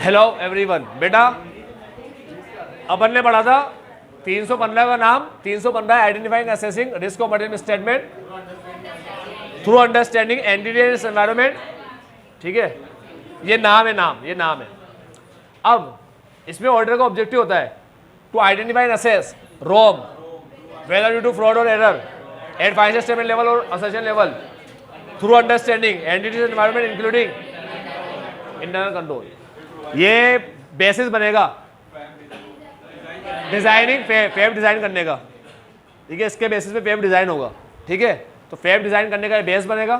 Hello everyone. बेटा अपन ने पढ़ा था 315 का नाम 315 identifying assessing risk of material statement through understanding entity and environment. ठीक है, ये नाम है, ये नाम है। अब इसमें ऑर्डर का ऑब्जेक्टिव होता है to identify and assess wrong whether due to fraud और error at financial statement level और assertion level through understanding entity and environment including internal control. ये बेसिस बनेगा डिजाइनिंग फेब डिजाइन करने का। ठीक है, इसके बेसिस पे फेब डिजाइन होगा। ठीक है, तो फेब डिजाइन करने का बेस बनेगा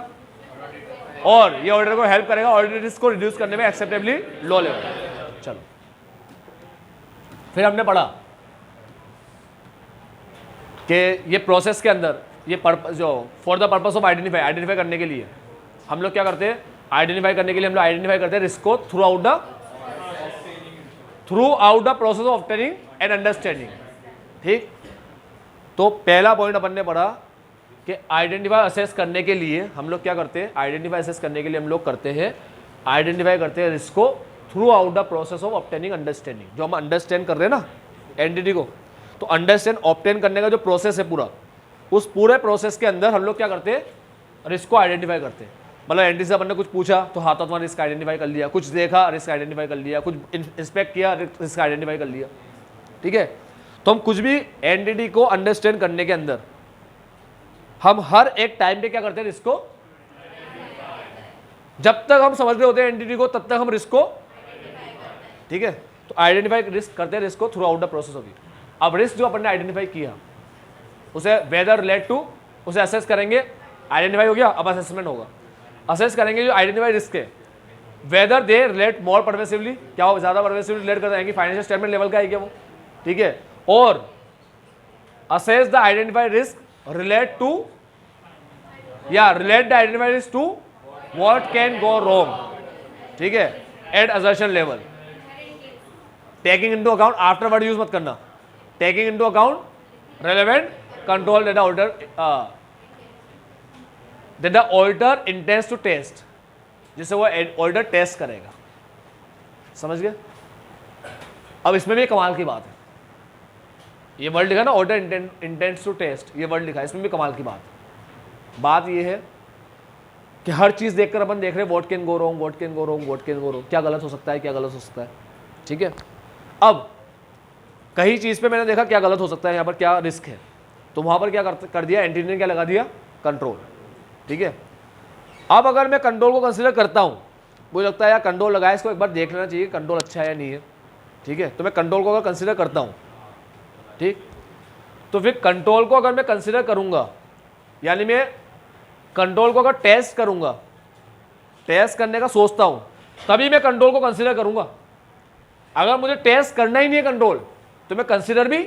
और ये ऑर्डर को हेल्प करेगा ऑर्डर रिस्क को रिड्यूस करने में एक्सेप्टेबली लो लेवल। चलो फिर हमने पढ़ा कि ये प्रोसेस के अंदर ये जो for the purpose of identify करने के लिए हम लोग क्या करते हैं, आइडेंटिफाई करने के लिए हम लोग आइडेंटिफाई करते हैं रिस्क को through out the process of obtaining and understanding. ठीक, तो पहला पॉइंट अपन ने पढ़ा कि आइडेंटिफाई असेस करने के लिए हम लोग क्या करते हैं, आइडेंटिफाई असेस करने के लिए हम लोग करते हैं आइडेंटिफाई करते हैं रिस्क को through out the process of obtaining understanding. जो हम अंडरस्टैंड कर रहे हैं ना एंटिटी को, तो अंडरस्टैंड ऑब्टेन करने का जो प्रोसेस है पूरा, उस पूरे प्रोसेस के अंदर हम लोग क्या करते हैं, रिस्क को आइडेंटिफाई करते हैं। मतलब एंटिटी से अपन ने कुछ पूछा तो हाथों में रिस्क आइडेंटिफाई कर लिया, कुछ देखा रिस्क आइडेंटिफाई कर लिया, कुछ इंस्पेक्ट किया रिस्क आइडेंटिफाई कर लिया। ठीक है, तो हम कुछ भी एंटिटी को अंडरस्टैंड करने के अंदर हम हर एक टाइम पे क्या करते हैं, रिस्क को, जब तक हम समझ रहे होते हैं एंटिटी को तब तक हम रिस्क को, ठीक है, तो आइडेंटिफाई रिस्क करते हैं रिस्क को through out the process of it. अब रिस्क जो अपन ने आइडेंटिफाई किया उसे वेदर रिलेट टू, उसे असेस करेंगे, आइडेंटिफाई हो गया, अब असेसमेंट होगा। असेस करेंगे जो आइडेंटिफाई रिस्क है, whether they relate more pervasively, क्या वो ज्यादा परवेसिवली रिलेट कर जाएंगे, फाइनेंशियल स्टेटमेंट लेवल का है क्या वो। ठीक है, और assess the identified risk relate to या relate the identified risk to what can go wrong. ठीक है, at assertion level, taking into account, after word use मत करना, taking into account relevant control that the auditor intends to test, जिसे वो auditor test करेगा। समझ गए। अब इसमें भी कमाल की बात है, ये वर्ड लिखा ना ऑडिटर इंटेंड्स टू टेस्ट, ये वर्ड लिखा है, इसमें भी कमाल की बात ये है कि हर चीज देखकर अपन देख रहे हैं what can go wrong, what can go wrong, what can go wrong, क्या गलत हो सकता है, क्या गलत हो सकता है। ठीक है, अब कहीं चीज पे मैंने देखा क्या गलत हो सकता है, यहाँ पर क्या रिस्क है, तो वहां पर क्या कर दिया एंटिटी ने, क्या लगा दिया, कंट्रोल। ठीक है, अब अगर मैं कंट्रोल को कंसीडर करता हूं, मुझे लगता है यार कंट्रोल लगाया, इसको एक बार देख लेना चाहिए कंट्रोल अच्छा है या नहीं है। ठीक है, तो मैं कंट्रोल को अगर कंसीडर करता हूं, ठीक, तो फिर कंट्रोल को अगर मैं कंसीडर करूंगा, यानी मैं कंट्रोल को अगर टेस्ट करूंगा, टेस्ट करने का सोचता हूं, तभी मैं कंट्रोल को कंसीडर करूंगा। अगर मुझे टेस्ट करना ही नहीं है कंट्रोल, तो मैं कंसीडर भी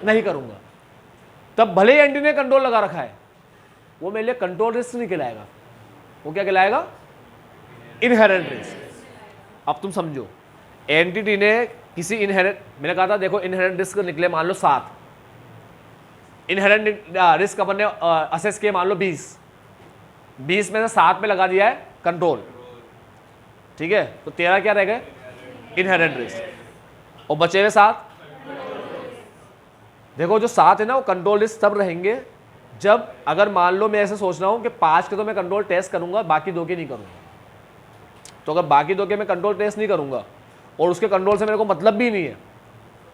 नहीं करूंगा। तब भले ही एंटिटी ने कंट्रोल लगा रखा है, वो मेरे लिए कंट्रोल रिस्क नहीं कहलाएगा, वो क्या कहलाएगा, इनहेरेंट रिस्क। अब तुम समझो, एंटिटी ने किसी इनहेरेंट, मैंने कहा था देखो इनहेरेंट रिस्क निकले मान लो 7, इनहेरेंट रिस्क अपन ने असेस किए मान लो 20 में से 7 में लगा दिया है कंट्रोल। ठीक है, तो 13 क्या रह गए, इनहेरेंट रिस्क, और बचे हुए 7, देखो जो 7 है ना वो कंट्रोल रिस्क तब रहेंगे जब, अगर मान लो मैं ऐसे सोच रहा हूं कि 5 के तो मैं कंट्रोल टेस्ट करूंगा, बाकी 2 के नहीं करूंगा। तो अगर बाकी 2 के मैं कंट्रोल टेस्ट नहीं करूंगा और उसके कंट्रोल से मेरे को मतलब भी नहीं है,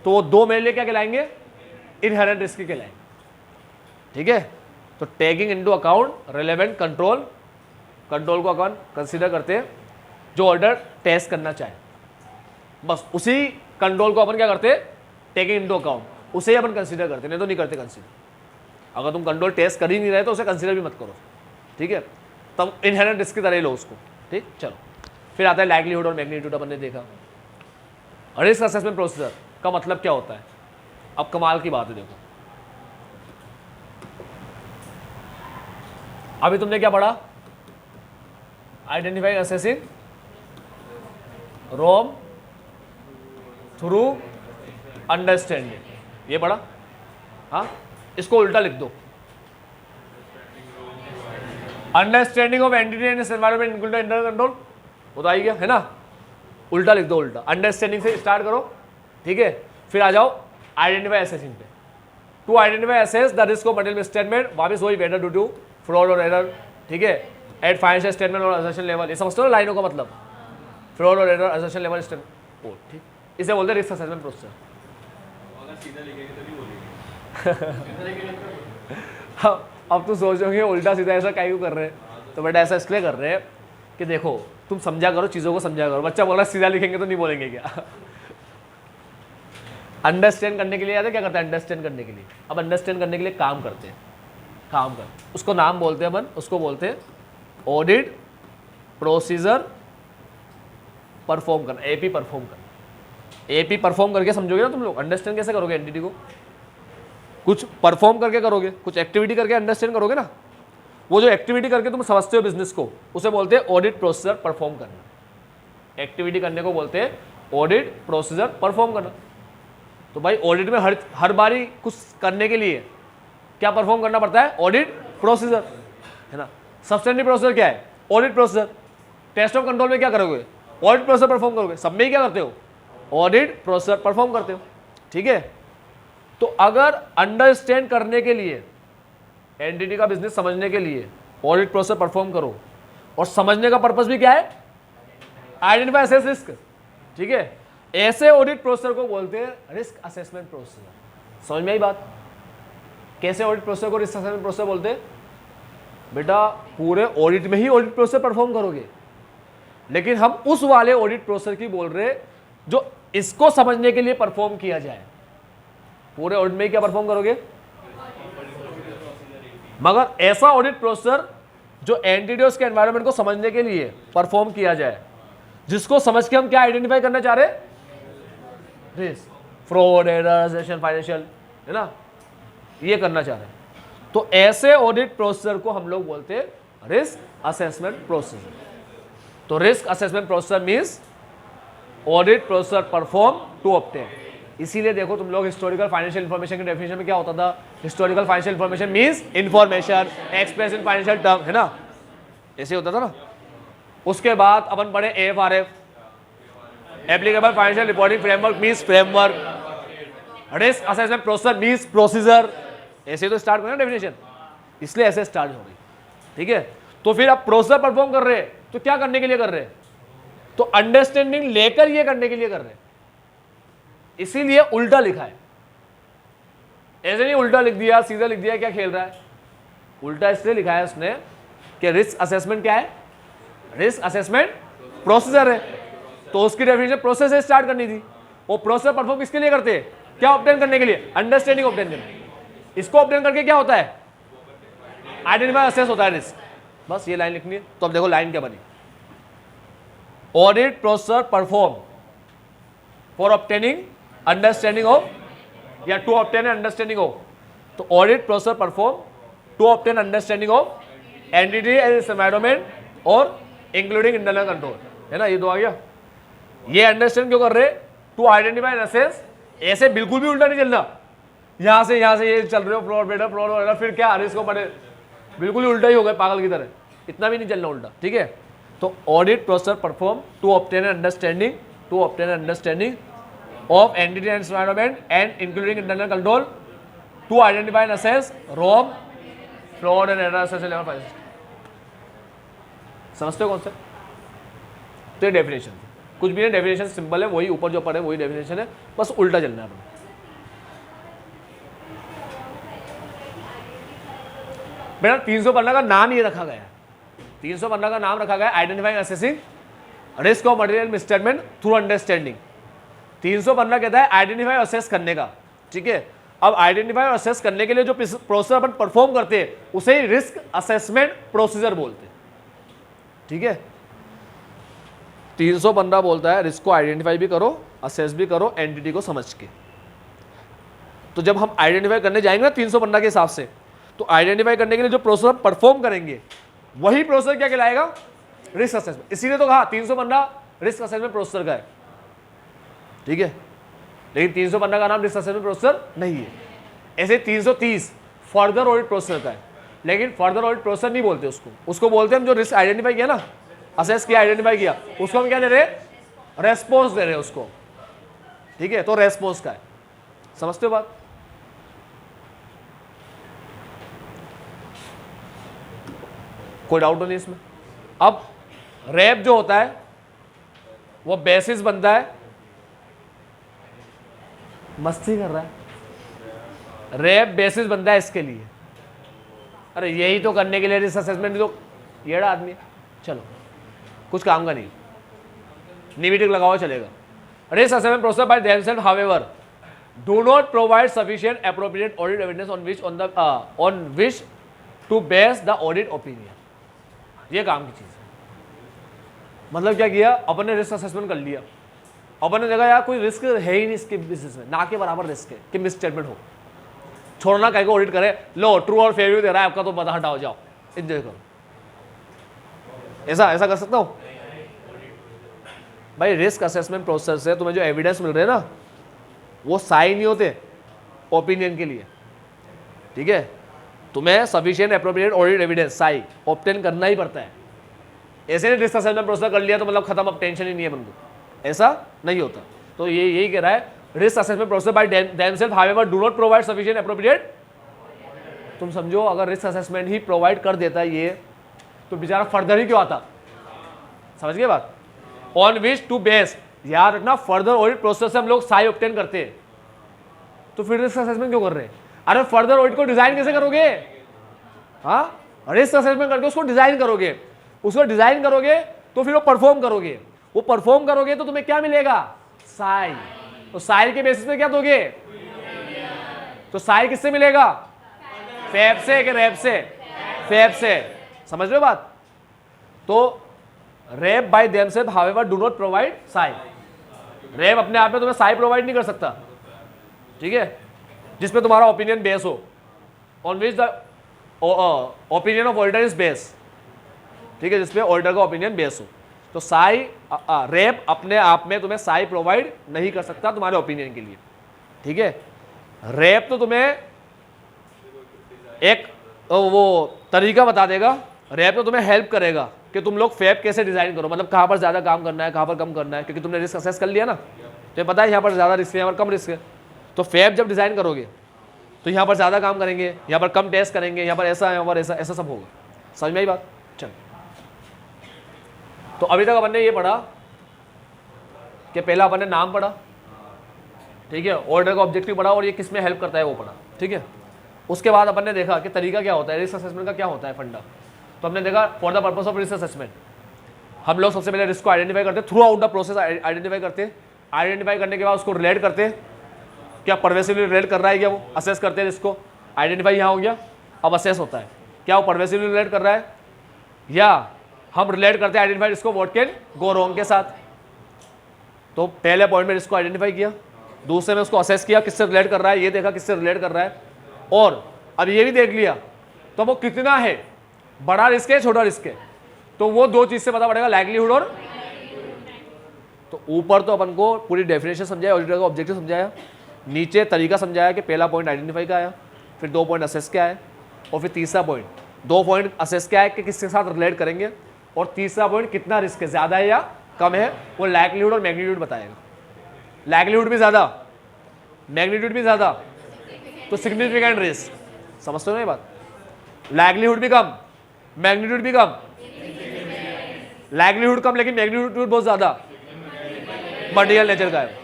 तो वो 2 मेरे लिए क्या कहलाएंगे, इनहेरेंट रिस्क के कहलाएंगे। ठीक है, तो taking into account relevant control, control को अपन कंसीडर करते हैं जो ऑर्डर टेस्ट करना चाहे, बस उसी कंट्रोल को अपन क्या करते हैं, टेकिंग इनटू अकाउंट, उसे ही अपन कंसीडर करते, नहीं तो नहीं करते कंसीडर। अगर तुम कंट्रोल टेस्ट कर ही नहीं रहे तो उसे कंसीडर भी मत करो। ठीक है, तब इनहेरेंट रिस्क की तरह लो उसको। ठीक, चलो फिर आता है लाइक्लीहुड और मैग्नीट्यूड। अपन ने देखा रिस्क असेसमेंट प्रोसीजर का मतलब क्या होता है। अब कमाल की बात है, देखो अभी तुमने क्या पढ़ा, identifying assessing wrong through understanding, ये पढ़ा। हाँ, इसको उल्टा लिख दो, understanding of entity and environment including internal control, वो तो आई गया है ना। उल्टा लिख दो, उल्टा। अंडरस्टैंडिंग से स्टार्ट करो, ठीक है, फिर आ जाओ आइडेंटिफाई असेसिंग पे। To identify assess the risk of material statement, वापस वही वेदर ड्यू टू फ्रॉड और एरर, ठीक है, एट फाइनेंशियल स्टेटमेंट और असर्शन लेवल। ये समझते हो लाइनों का मतलब, फ्रॉड और एरर, असर्शन लेवल, स्टेटमेंट, ओ ठीक, इसे बोलते हैं रिस्क असेसमेंट प्रोसेस। अब तुम सोचोगे उल्टा सीधा ऐसा क्यों कर रहे हैं, तो बेटा ऐसा इसलिए कर रहे हैं कि देखो तुम समझा करो, चीज़ों को समझा करो। बच्चा बोल रहा है सीधा लिखेंगे तो नहीं बोलेंगे क्या? अंडरस्टैंड करने के लिए याद है क्या करते हैं? अंडरस्टैंड करने के लिए, अब अंडरस्टैंड करने के लिए काम करते हैं, काम कर, उसको नाम बोलते हैं अपन, उसको बोलते हैं ऑडिट प्रोसीजर परफॉर्म करना, एपी परफॉर्म करना। एपी परफॉर्म करके समझोगे ना तुम लोग, अंडरस्टैंड कैसे करोगे एंटिटी को? कुछ परफॉर्म करके करोगे, कुछ एक्टिविटी करके अंडरस्टैंड करोगे ना। वो जो एक्टिविटी करके तुम समझते हो बिजनेस को, उसे बोलते हैं ऑडिट प्रोसीजर परफॉर्म करना। एक्टिविटी करने को बोलते हैं ऑडिट प्रोसीजर परफॉर्म करना। तो भाई ऑडिट में हर बारी कुछ करने के लिए क्या परफॉर्म करना पड़ता है? ऑडिट प्रोसीजर, है ना। सब्सटेंटिव प्रोसीजर क्या है? Audit procedure. Test of control में क्या करोगे? ऑडिट प्रोसीजर परफॉर्म करोगे। सब में ही क्या करते हो? ऑडिट प्रोसीजर परफॉर्म करते हो, ठीक है। तो अगर अंडरस्टैंड करने के लिए, एंटिटी का बिजनेस समझने के लिए ऑडिट प्रोसीजर परफॉर्म करो, और समझने का पर्पस भी क्या है? आइडेंटिफाई असेस रिस्क, ठीक है। ऐसे ऑडिट प्रोसीजर को बोलते हैं रिस्क असेसमेंट प्रोसीजर। समझ में आई बात? कैसे ऑडिट प्रोसीजर को रिस्क असेसमेंट प्रोसीजर बोलते हैं? बेटा पूरे ऑडिट में ही ऑडिट प्रोसीजर परफॉर्म करोगे, लेकिन हम उस वाले ऑडिट प्रोसीजर की बोल रहे जो इसको समझने के लिए परफॉर्म किया जाए। पूरे ऑडिट में ही क्या परफॉर्म करोगे? मगर ऐसा ऑडिट प्रोसीजर जो एंटिटी के एनवायरनमेंट को समझने के लिए परफॉर्म किया जाए, जिसको समझ के हम क्या आइडेंटिफाई करना चाह रहे हैं? Risk, fraud, error, assertion, financial, है ना, ये करना चाह रहे हैं। तो ऐसे ऑडिट प्रोसीजर को हम लोग बोलते हैं रिस्क असेसमेंट प्रोसीजर। तो risk assessment procedure means audit procedure perform to obtain. इसीलिए देखो तुम लोग हिस्टोरिकल फाइनेंशियल इंफॉर्मेशन के डेफिनेशन में क्या होता था? Historical financial information means information express in financial term, है ना, ऐसे होता था ना। उसके बाद अपन पढ़े AFRF, applicable financial reporting framework means framework, risk assessment procedure means procedure. ऐसे तो स्टार्ट करना डेफिनेशन, इसलिए ऐसे स्टार्ट हो गई, ठीक है। तो फिर आप प्रोसीजर परफॉर्म कर रहे हैं तो क्या करने के लिए कर रहे हैं? तो अंडरस्टैंडिंग लेकर ये करने के लिए कर रहे हैं, इसीलिए उल्टा लिखा है। ऐसे नहीं उल्टा लिख दिया सीधा लिख दिया, क्या खेल रहा है? उल्टा इसलिए लिखा है उसने कि रिस्क असेसमेंट क्या है? रिस्क असेसमेंट प्रोसीजर है, तो उसकी डेफिनेशन प्रोसेस से स्टार्ट करनी थी। वो प्रोसेस परफॉर्म किसके लिए करते हैं? क्या ऑब्टेन करने के लिए? अंडरस्टैंडिंग ऑब्टेन करने। इसको ऑब्टेन करके क्या होता है? आइडेंटिफाई असेस होता है रिस्क। बस ये लाइन लिखनी है। तो अब देखो लाइन क्या बनी, audit procedure perform for obtaining understanding of, या टू ऑब्टेन अंडरस्टैंडिंग ऑफ। तो audit procedure perform to obtain understanding of entity and its environment और इंक्लूडिंग इंटरनल कंट्रोल, है ना। ये दो आ गया। ये अंडरस्टैंड क्यों कर रहे? To identify and assess. ऐसे बिल्कुल भी उल्टा नहीं चलना, यहां से ये चल रहे हो फ्रॉड बेटर फ्रॉड वगैरह, फिर क्या रिस्क को पड़े, बिल्कुल ही उल्टा ही हो गए पागल की तरह। इतना भी नहीं चलना उल्टा, ठीक है। तो audit procedure perform to obtain understanding of entity and environment and including internal control to identify and assess wrong, fraud and error assessment level finance। समझते हो कॉन्सेप्ट? तो ये डेफिनेशन, कुछ भी नहीं, डेफिनेशन सिंपल है, वही ऊपर जो पढ़े वही डेफिनेशन है, बस उल्टा चलना है। बेटा 315 का नाम ये रखा गया है, 315 का नाम रखा गया identifying assessing risk of material misstatement through understanding. 315 कहता है आइडेंटिफाई और असेस करने का, ठीक है। अब आइडेंटिफाई और असेस करने के लिए जो प्रोसीजर अपन परफॉर्म करते हैं उसे ही रिस्क असेसमेंट प्रोसीजर बोलते हैं, ठीक है। 315 बोलता है रिस्क को आइडेंटिफाई भी करो, असेस भी करो एंटिटी को समझ के। तो जब हम आइडेंटिफाई करने जाएंगे ना 315 के हिसाब से, तो आइडेंटिफाई करने के लिए जो प्रोसीजर परफॉर्म करेंगे वही प्रोसीजर क्या कहलाएगा? Risk assessment. इसीलिए तो कहा 315 रिस्क असेसमेंट प्रोसीजर का है, ठीक है। लेकिन 315 का नाम रिस्क असेसमेंट प्रोसीजर नहीं है। ऐसे 330 फर्दर ऑडिट प्रोसीजर का है, लेकिन फर्दर ऑडिट प्रोसीजर नहीं बोलते उसको बोलते हैं हम जो रिस्क आइडेंटिफाई किया ना, असेस किया, आइडेंटिफाई किया, उसको हम क्या दे रहे हैं? रेस्पॉन्स दे रहे हो उसको, ठीक है, तो रेस्पॉन्स का है, समझते हो बात? कोई डाउट नहीं इसमें? अब रैप जो होता है वो बेसिस बनता है, मस्ती कर रहा है, रैप बेसिस बनता है इसके लिए। अरे यही तो करने के लिए रिस्क असेसमेंट, तो येड़ा आदमी है। चलो कुछ काम का नहीं, निगेटिव लगाओ चलेगा। Risk assessment process by themselves however do not provide sufficient appropriate audit evidence on which to base the audit opinion. ये काम की चीज है। मतलब क्या किया, अपन ने रिस्क असेसमेंट कर लिया, अपन ने देखा यार कोई रिस्क है ही नहीं इसके बिजनेस में, ना के बराबर रिस्क है कि मिस स्टेटमेंट हो, छोड़ना कहीं को ऑडिट करे, लो ट्रू और फेयर दे रहा है आपका, तो पता हटाओ जाओ एंजॉय करो। ऐसा कर सकता हूँ भाई? रिस्क असेसमेंट प्रोसेस से तुम्हें जो एविडेंस मिल रहे हैं ना, वो साइन नहीं होते ओपिनियन के लिए, ठीक है? तुम्हें sufficient appropriate audit evidence Sai obtain करना ही पड़ता है। ऐसे नहीं रिस्क असेसमेंट प्रोसेस कर लिया तो मतलब खत्म, अब टेंशन ही नहीं है बंदे, ऐसा नहीं होता। तो ये यही कह रहा है, risk assessment process by themselves however do not provide sufficient appropriate. तुम समझो अगर रिस्क असेसमेंट ही प्रोवाइड कर देता है ये, तो बेचारा फर्दर ही क्यों आता? समझ गए बात? ऑन विच टू बेस, याद रखना फर्दर ऑडिट प्रोसेस से हम लोग साई ऑब्टेन करते हैं, तो फिर रिस्क असेसमेंट क्यों कर रहे हैं? अरे फर्दर ऑडिट को डिजाइन कैसे करोगे? हाँ, रिस्क असेसमेंट करके उसको डिजाइन करोगे, उसको डिजाइन करोगे तो फिर वो परफॉर्म करोगे, वो परफॉर्म करोगे तो तुम्हें क्या मिलेगा? साई। तो साई के बेसिस पे क्या दोगे? तो साई किससे मिलेगा? फैब से कि रैप से? फैब से। समझ रहे हो बात? तो RAP by themselves however do not provide साई। रैप अपने आप में तुम्हें साई प्रोवाइड नहीं कर सकता, ठीक है, जिसपे तुम्हारा ओपिनियन बेस हो, on which the opinion of auditor is base, ठीक है, जिसपे ऑडिटर का ओपिनियन बेस हो। तो साई रैप अपने आप में तुम्हें साई प्रोवाइड नहीं कर सकता तुम्हारे ओपिनियन के लिए, ठीक है? रैप तो तुम्हें एक वो तरीका बता देगा, रैप तो तुम्हें हेल्प करेगा कि तुम लोग फैब कैसे डिजाइन करो, मतलब कहाँ पर ज्यादा काम करना है, कहाँ पर कम करना है, क्योंकि तुमने रिस्क असेस कर लिया ना, तो पता है यहाँ पर ज्यादा रिस्क है, यहाँ पर कम रिस्क है। तो फैब जब डिजाइन करोगे तो यहाँ पर ज्यादा काम करेंगे, यहाँ पर कम टेस्ट करेंगे, यहाँ पर ऐसा है, यहाँ पर ऐसा, ऐसा सब होगा। समझ में आई बात? चल, तो अभी तक अपन ने ये पढ़ा कि पहला अपन ने नाम पढ़ा, ठीक है, ऑर्डर का ऑब्जेक्टिव पढ़ा और ये किस में हेल्प करता है वो पढ़ा, ठीक है। उसके बाद अपन ने देखा कि तरीका क्या होता है, रिस्क असेसमेंट का क्या होता है फंडा। तो हमने देखा for the purpose of risk assessment हम लोग सबसे पहले रिस्क को आइडेंटिफाई करते हैं, through out the process identify करते हैं, आइडेंटिफाई करने के बाद उसको रिलेट करते हैं, क्या परवेसिवली रिलेट कर रहा है क्या, वो असेस करते हैं रिस्क को। आइडेंटिफाई यहाँ हो गया, अब असेस होता है क्या वो परवेसिवली रिलेट कर रहा है, या हम रिलेट करते हैं आइडेंटिफाई रिस्क को व्हाट कैन गो रॉन्ग के साथ। तो पहले पॉइंट में रिस्क को आइडेंटिफाई किया, दूसरे में उसको असेस किया किससे रिलेट कर रहा है, ये देखा किससे रिलेट कर रहा है, और अब ये भी देख लिया तो वो कितना है, बड़ा रिस्क है छोटा रिस्क है, तो वो दो चीज से पता पड़ेगा, लाइक्लीहुड और। तो ऊपर तो अपन को पूरी डेफिनेशन समझाया, ऑडिटर का ऑब्जेक्टिव समझाया, नीचे तरीका समझाया कि पहला पॉइंट आइडेंटिफाई का आया, फिर 2 पॉइंट असेस क्या है, और फिर तीसरा पॉइंट 2 पॉइंट असेस क्या है कि किसके साथ रिलेट करेंगे, और तीसरा पॉइंट कितना रिस्क है, ज्यादा है या कम है, वो लाइक्लीहुड और मैग्नीट्यूड बताएगा। लाइक्लीहुड भी ज्यादा, मैग्नीट्यूड भी ज्यादा, तो सिग्निफिकेंट रिस्क। समझते हो ना ये बात? लाइक्लीहुड भी कम, मैग्नीट्यूड भी कम, लाइक्लीहुड कम लेकिन मैग्नीट्यूड बहुत ज्यादा, मटेरियल नेचर का है।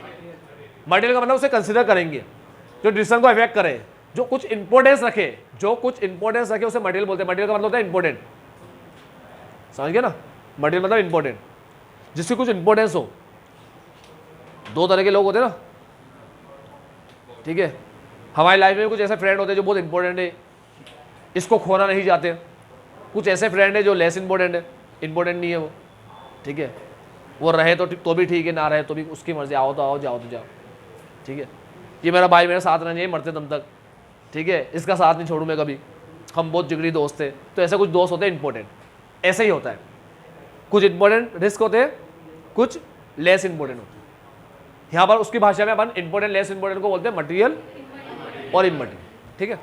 मटेरियल का मतलब उसे कंसीडर करेंगे जो डिसीजन को इफेक्ट करे, जो कुछ इंपॉर्टेंस रखे, जो कुछ इंपॉर्टेंस रखे उसे मटेरियल बोलते हैं। मटेरियल का मतलब होता है इंपॉर्टेंट, समझ गए ना? मटेरियल मतलब इंपॉर्टेंट, जिसकी कुछ इंपॉर्टेंस हो। 2 तरह के लोग होते हैं ना, ठीक है, हमारी लाइफ में कुछ ऐसे फ्रेंड होते हैं जो बहुत इंपॉर्टेंट है, इसको खोना नहीं चाहते, कुछ ऐसे फ्रेंड है जो लेस इंपॉर्टेंट है, इंपॉर्टेंट नहीं है वो, ठीक है, वो रहे तो भी ठीक है, ना रहे तो भी उसकी मर्जी, आओ तो आओ, जाओ तो जाओ, ठीक है। ये मेरा भाई मेरे साथ रहना चाहिए मरते दम तक, ठीक है, इसका साथ नहीं छोड़ूँ मैं कभी, हम बहुत जिगरी दोस्त थे। तो ऐसे कुछ दोस्त होते हैं इंपॉर्टेंट, ऐसे ही होता है, कुछ इंपॉर्टेंट रिस्क होते हैं, कुछ लेस इंपॉर्टेंट होते हैं। यहाँ पर उसकी भाषा में अपन इंपॉर्टेंट लेस इंपॉर्टेंट को बोलते हैं मटेरियल और इमटेरियल, ठीक है,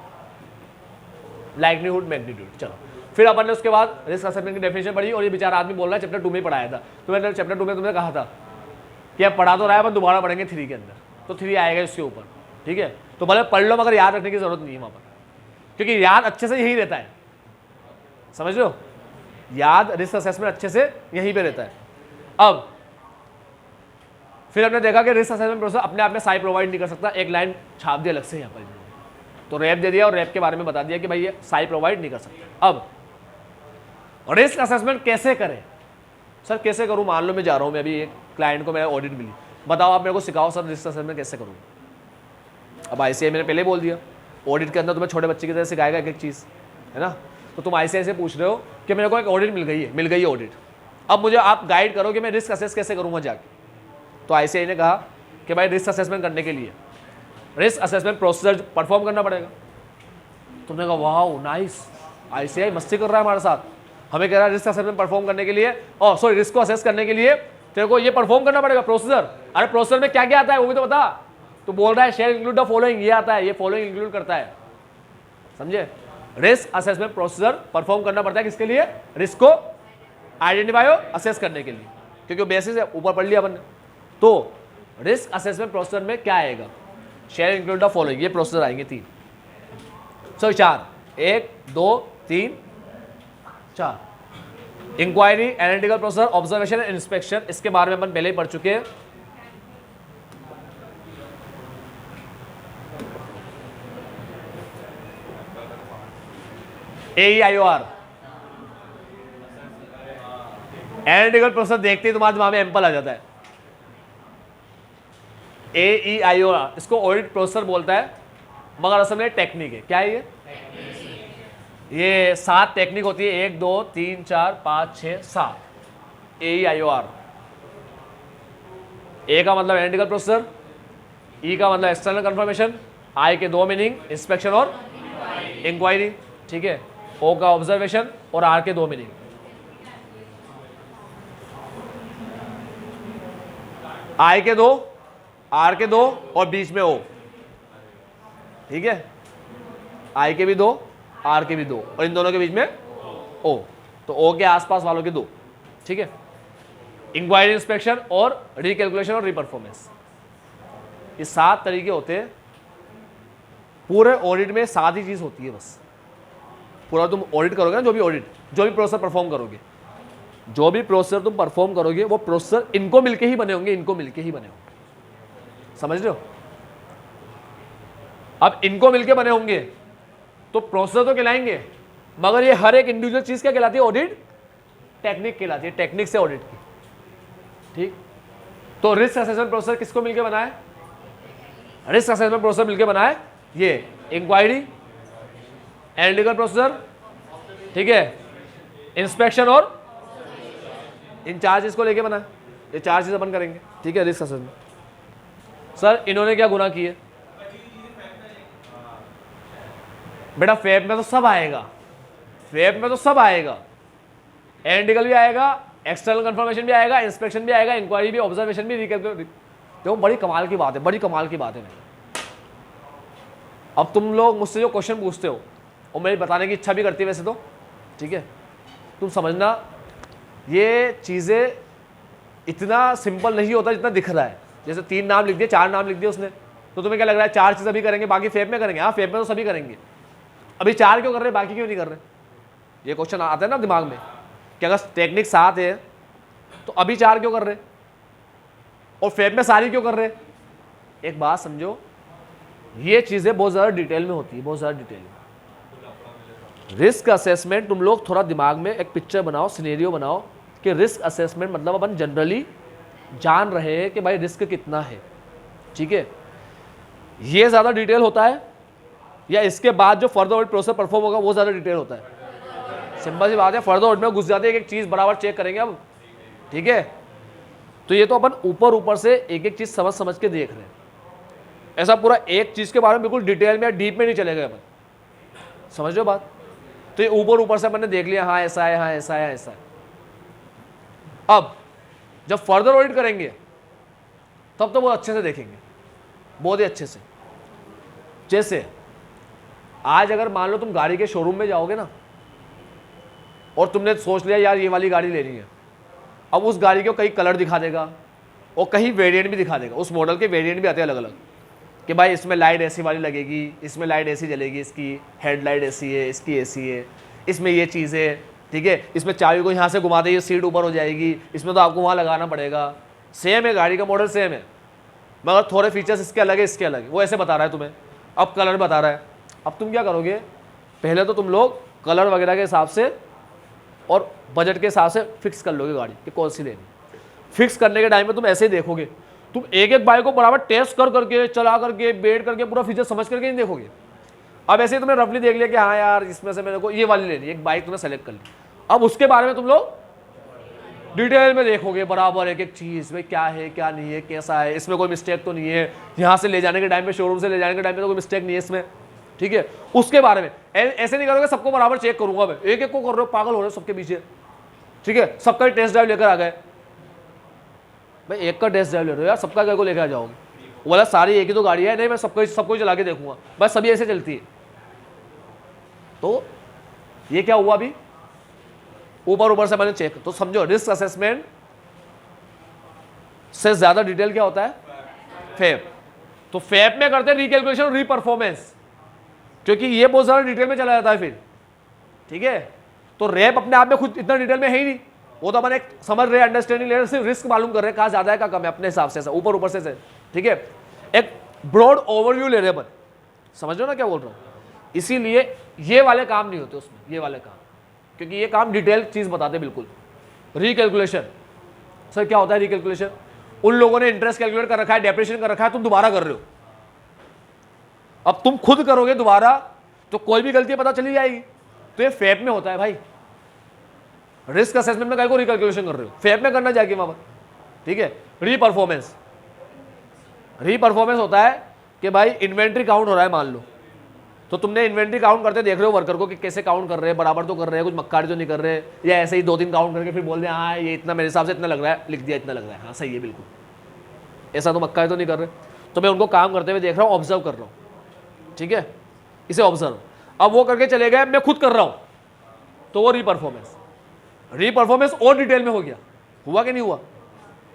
लाइक्लीहुड मैग्नीट्यूड। चलो फिर अपन ने उसके बाद रिस्क असेसमेंट की डेफिनेशन पढ़ी, और ये बेचारा आदमी बोल रहा है चैप्टर 2 में पढ़ाया था, तो मैंने चैप्टर 2 में तुमने कहा था कि अब पढ़ा तो रहा है पर दोबारा पढ़ेंगे 3 के अंदर, तो 3 आएगा इसके ऊपर, ठीक है। तो भले पढ़ लो मगर याद रखने की जरूरत नहीं है वहाँ पर, क्योंकि याद अच्छे से यही रहता है, समझ लो, याद रिस्क असेसमेंट अच्छे से यहीं पे रहता है। अब फिर हमने देखा कि रिस्क असेसमेंट प्रोसेस अपने आप में साई प्रोवाइड नहीं कर सकता, एक लाइन छाप दी अलग से यहाँ पर, तो रैप दे दिया और रैप के बारे में बता दिया कि भाई ये साई प्रोवाइड नहीं कर सकता। अब रिस्क असेसमेंट कैसे करें सर, कैसे करूँ, मान लो मैं जा रहा हूँ, मैं अभी एक क्लाइंट को मेरा ऑडिट मिली, बताओ आप मेरे को सिखाओ सर रिस्क असेसमेंट कैसे करूँ। अब ICAI मैंने पहले बोल दिया, ऑडिट के अंदर तुम्हें छोटे बच्चे की तरह सिखाएगा एक एक चीज़, है ना। तो तुम ICAI से पूछ रहे हो कि मेरे को एक ऑडिट मिल गई है ऑडिट, अब मुझे आप गाइड करो कि मैं रिस्क असेस कैसे करूँगा जाके। तो ICAI ने कहा कि भाई रिस्क असेसमेंट करने के लिए रिस्क असेसमेंट प्रोसीजर परफॉर्म करना पड़ेगा। तुमने कहा वाह नाइस, ICAI मस्ती कर रहा है हमारे साथ, हमें कह रहा है रिस्क असेसमेंट परफॉर्म करने के लिए, सॉरी रिस्क को असेस करने के लिए तेरे को ये परफॉर्म करना पड़ेगा प्रोसीजर। अरे प्रोसीजर में क्या क्या आता है वो भी तो बता। तो बोल रहा है शेयर इंक्लूड द फॉलोइंग, ये आता है, ये फॉलोइंग इंक्लूड करता है, समझे। रिस्क असेसमेंट प्रोसीजर परफॉर्म करना पड़ता है किसके लिए, रिस्क को आइडेंटिफाई और असेस करने के लिए, क्योंकि बेसिस है, ऊपर पढ़ लिया अपन ने। तो रिस्क असेसमेंट प्रोसीजर में क्या आएगा, शेयर इंक्लूड द फॉलोइंग, ये प्रोसीजर आएंगे 3, so 4, 1 2 3 4। Inquiry, analytical procedure, observation and inspection, इसके बारे में अपन पहले ही पढ़ चुके हैं। AEIOR, एनालिटिकल प्रोसेस देखते ही तुम्हारे दिमाग में एम्पल आ जाता है। AEIOR इसको ऑडिट प्रोसेसर बोलता है, मगर असल में टेक्निक है। क्या है ये 7 टेक्निक होती है, 1 2 3 4 5 6 7। AEIOR, ए का मतलब एनालिटिकल प्रोसेसर, ई का मतलब एक्सटर्नल कंफर्मेशन, आई के 2 मीनिंग इंस्पेक्शन और इंक्वायरी, ठीक है। ओ का ऑब्जर्वेशन और आर के 2 मीनिंग। आई के 2, आर के 2 और बीच में ओ, ठीक है। आई के भी 2, आर के भी 2 और इन दोनों के बीच में ओ, तो ओ के आसपास वालों के 2, ठीक है। इंक्वायरी, इंस्पेक्शन और रिकैलकुलेशन और रीपरफॉर्मेंस, ये 7 तरीके होते हैं। पूरे ऑडिट में 7 ही चीज होती है बस। पूरा तुम ऑडिट करोगे ना, जो भी प्रोसेसर परफॉर्म करोगे, जो भी प्रोसेसर तुम परफॉर्म करोगे वो प्रोसेसर इनको मिलके ही बने होंगे, समझ रहे हो। अब इनको मिलके बने होंगे तो प्रोसेसर तो कहलाएंगे, मगर ये हर एक इंडिविजुअल चीज क्या कहलाती है, ऑडिट टेक्निक कहलाती है, टेक्निक से ऑडिट की, ठीक। तो रिस्क असेसमेंट प्रोसेसर किसको मिलके बना है, रिस्क असेसमेंट प्रोसेसर मिलके बना है ये इंक्वायरी, एनालिटिकल प्रोसेसर, ठीक है, इंस्पेक्शन और इन 4 चीज को लेके बना है। ये 4 चीज अपन करेंगे, ठीक है। रिस्क असेसमेंट सर इन्होंने क्या गुनाह किए, बेटा फैब में तो सब आएगा, फैब में तो सब आएगा, एनालिटिकल भी आएगा, एक्सटर्नल कंफर्मेशन भी आएगा, इंस्पेक्शन भी आएगा, इंक्वायरी भी, ऑब्जर्वेशन भी, रिकैलकुलेशन। देखो बड़ी कमाल की बात है, बड़ी कमाल की बात है। अब तुम लोग मुझसे जो क्वेश्चन पूछते हो और मेरी बताने की इच्छा भी करती है वैसे तो, ठीक है, तुम समझना ये चीज़ें इतना सिंपल नहीं होता जितना दिख रहा है। जैसे 3 नाम लिख दिए, 4 नाम लिख दिए उसने, तो तुम्हें क्या लग रहा है 4 चीज़ अभी करेंगे बाकी फेब में करेंगे। हाँ फेब में तो सभी करेंगे, अभी 4 क्यों कर रहे हैं बाकी क्यों नहीं कर रहे, ये क्वेश्चन आता है ना दिमाग में कि अगर टेक्निक 7 है तो अभी 4 क्यों कर रहे और फेब में सारी क्यों कर रहे। एक बात समझो, ये चीज़ें बहुत ज़्यादा डिटेल में होती है, बहुत ज़्यादा डिटेल में। रिस्क असेसमेंट तुम लोग थोड़ा दिमाग में एक पिक्चर बनाओ, सिनेरियो बनाओ कि रिस्क असेसमेंट मतलब अपन जनरली जान रहे हैं कि भाई रिस्क कितना है, ठीक है। ये ज़्यादा डिटेल होता है या इसके बाद जो फर्दर ऑडिट प्रोसेस परफॉर्म होगा वो ज़्यादा डिटेल होता है। सिंपल सी बात है, फर्दर ऑडिट में घुस जाते हैं, एक चीज़ बराबर चेक करेंगे अब, ठीक है। तो ये तो अपन ऊपर से एक एक चीज़ समझ के देख रहे हैं, ऐसा पूरा एक चीज़ के बारे में बिल्कुल डिटेल में डीप में नहीं चले गए अपन, समझ लो बात। तो ये ऊपर से अपन ने देख लिया, हाँ ऐसा है, हाँ ऐसा है, ऐसा है। अब जब फर्दर ऑडिट करेंगे तब तो बहुत अच्छे से देखेंगे, बहुत ही अच्छे से। जैसे आज अगर मान लो तुम गाड़ी के शोरूम में जाओगे ना और तुमने सोच लिया यार ये वाली गाड़ी लेनी है, अब उस गाड़ी को कई कलर दिखा देगा, और कहीं वेरिएंट भी दिखा देगा, उस मॉडल के वेरिएंट भी आते हैं अलग अलग, कि भाई इसमें लाइट ऐसी वाली लगेगी, इसमें लाइट ऐसी जलेगी, इसकी हेडलाइट ऐसी है, इसकी ऐसी है, इसमें ये चीज़ है, ठीक है, इसमें चाबी को यहाँ से घुमा दे ये सीट ऊपर हो जाएगी, इसमें तो आपको वहाँ लगाना पड़ेगा। सेम है, गाड़ी का मॉडल सेम है, मगर थोड़े फीचर्स इसके अलग है, इसके अलग है। वो ऐसे बता रहा है तुम्हें, अब कलर बता रहा है। अब तुम क्या करोगे, पहले तो तुम लोग कलर वगैरह के हिसाब से और बजट के हिसाब से फिक्स कर लोगे गाड़ी कि कौन सी लेनी। फिक्स करने के टाइम में तुम ऐसे ही देखोगे, तुम एक एक बाइक को बराबर टेस्ट कर करके, चला करके, बैठ करके, पूरा फीचर समझ करके नहीं देखोगे। अब ऐसे ही तुमने रफली देख लिया कि हाँ यार इसमें से मेरे को ये वाली लेनी, एक बाइक तुमने सेलेक्ट कर ली। अब उसके बारे में तुम लोग डिटेल में देखोगे बराबर, एक एक चीज़ भाई क्या है क्या नहीं है, कैसा है, इसमें कोई मिस्टेक तो नहीं है, यहाँ से ले जाने के टाइम पे, शोरूम से ले जाने के टाइम पे तो कोई मिस्टेक नहीं है इसमें, ठीक है। उसके बारे में ऐसे नहीं करोगे सबको बराबर चेक करूंगा मैं, एक एक को कर रहे हो, पागल हो रहे हो सबके पीछे, ठीक है। सबका टेस्ट ड्राइव लेकर आ गए, भाई एक का टेस्ट ड्राइव ले रहे हो यार, सबका क्या को लेकर आ जाओगे। बोला सारी एक ही तो गाड़ी है, नहीं मैं सबको चला के देखूंगा, बस सभी ऐसे चलती है। तो ये क्या हुआ अभी, ऊपर से मैंने चेक, तो समझो रिस्क असेसमेंट से ज्यादा डिटेल क्या होता है, फैप। तो फैप में करते हैं रिकैलकुलेशन और रीपरफॉर्मेंस, क्योंकि ये बहुत ज्यादा डिटेल में चला जाता है फिर, ठीक है। तो रैप अपने आप में खुद इतना डिटेल में है ही नहीं, वो तो अपन एक समझ रहे, अंडरस्टैंडिंग ले रहे, सिर्फ रिस्क मालूम कर रहे हैं, कहाँ ज्यादा है कहाँ कम है अपने हिसाब से, ऊपर से, ठीक है। एक ब्रॉड ओवरव्यू ले रहे अपन, समझ लो ना क्या बोल रहा हूँ। इसीलिए ये वाले काम नहीं होते उसमें, ये वाले काम, क्योंकि ये काम डिटेल चीज बताते बिल्कुल। रिकैलकुलेशन, सर क्या होता है रिकैलकुलेशन, उन लोगों ने इंटरेस्ट कैलकुलेट कर रखा है, डेप्रिसिएशन कर रखा है, तुम दोबारा कर रहे हो। अब तुम खुद करोगे दोबारा तो कोई भी गलती पता चली जाएगी, तो ये फैप में होता है भाई। रिस्क असेसमेंट में को रिकैलकुलेशन कर रहे हो, फैप में करना जाएगी वहां पर, ठीक है। रीपरफॉर्मेंस, रीपरफॉर्मेंस होता है कि भाई इन्वेंट्री काउंट हो रहा है, मान लो तो तुमने इन्वेंट्री काउंट करते देख रहे हो वर्कर को कि कैसे काउंट कर रहे हैं, बराबर तो कर रहे हैं, कुछ मक्कारी तो नहीं कर रहे, या ऐसे ही 2-3 काउंट करके फिर बोल रहे हैं हाँ ये इतना मेरे हिसाब से इतना लग रहा है, लिख दिया इतना लग रहा है, हाँ सही है बिल्कुल, ऐसा तो मक्कारी तो नहीं कर रहे। तो मैं उनको काम करते हुए देख रहा हूँ, ऑब्जर्व कर रहा हूँ, ठीक है, इसे ऑब्जर्व। अब वो करके चले गए, मैं खुद कर रहा हूँ, तो वो रीपरफॉर्मेंस, रीपरफॉर्मेंस और डिटेल में हो गया, हुआ कि नहीं हुआ,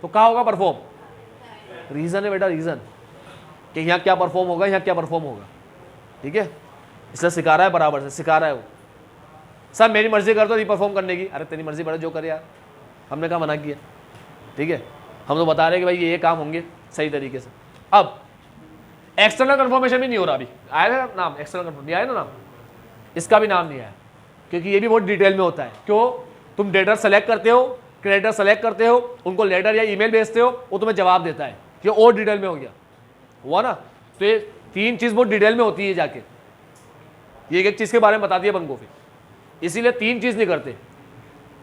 तो कहाँ होगा परफॉर्म, रीजन है बेटा, रीजन कि यहाँ क्या परफॉर्म होगा, यहाँ क्या परफॉर्म होगा, ठीक है। इसलिए सिखा रहा है, बराबर से सिखा रहा है वो। सर मेरी मर्जी कर दो रीपरफॉर्म करने की, अरे तेरी मर्जी बड़ा जो करे यार, हमने कहा मना किया, ठीक है। हम तो बता रहे हैं कि भाई ये काम होंगे सही तरीके से। अब एक्सटर्नल कंफर्मेशन भी नहीं हो रहा, अभी आया ना नाम, एक्सटर्नल कंफर्म नहीं आया ना नाम, इसका भी नाम नहीं आया, क्योंकि ये भी बहुत डिटेल में होता है। क्यों, तुम डेटर सेलेक्ट करते हो, क्रेडिटर सेलेक्ट करते हो, उनको लेटर या ईमेल भेजते हो, वो तुम्हें जवाब देता है, ये और डिटेल में हो गया, हुआ ना। तो ये 3 चीज बहुत डिटेल में होती है, जाके ये एक चीज के बारे में बताती है अपन को, फिर इसीलिए 3 चीज नहीं करते।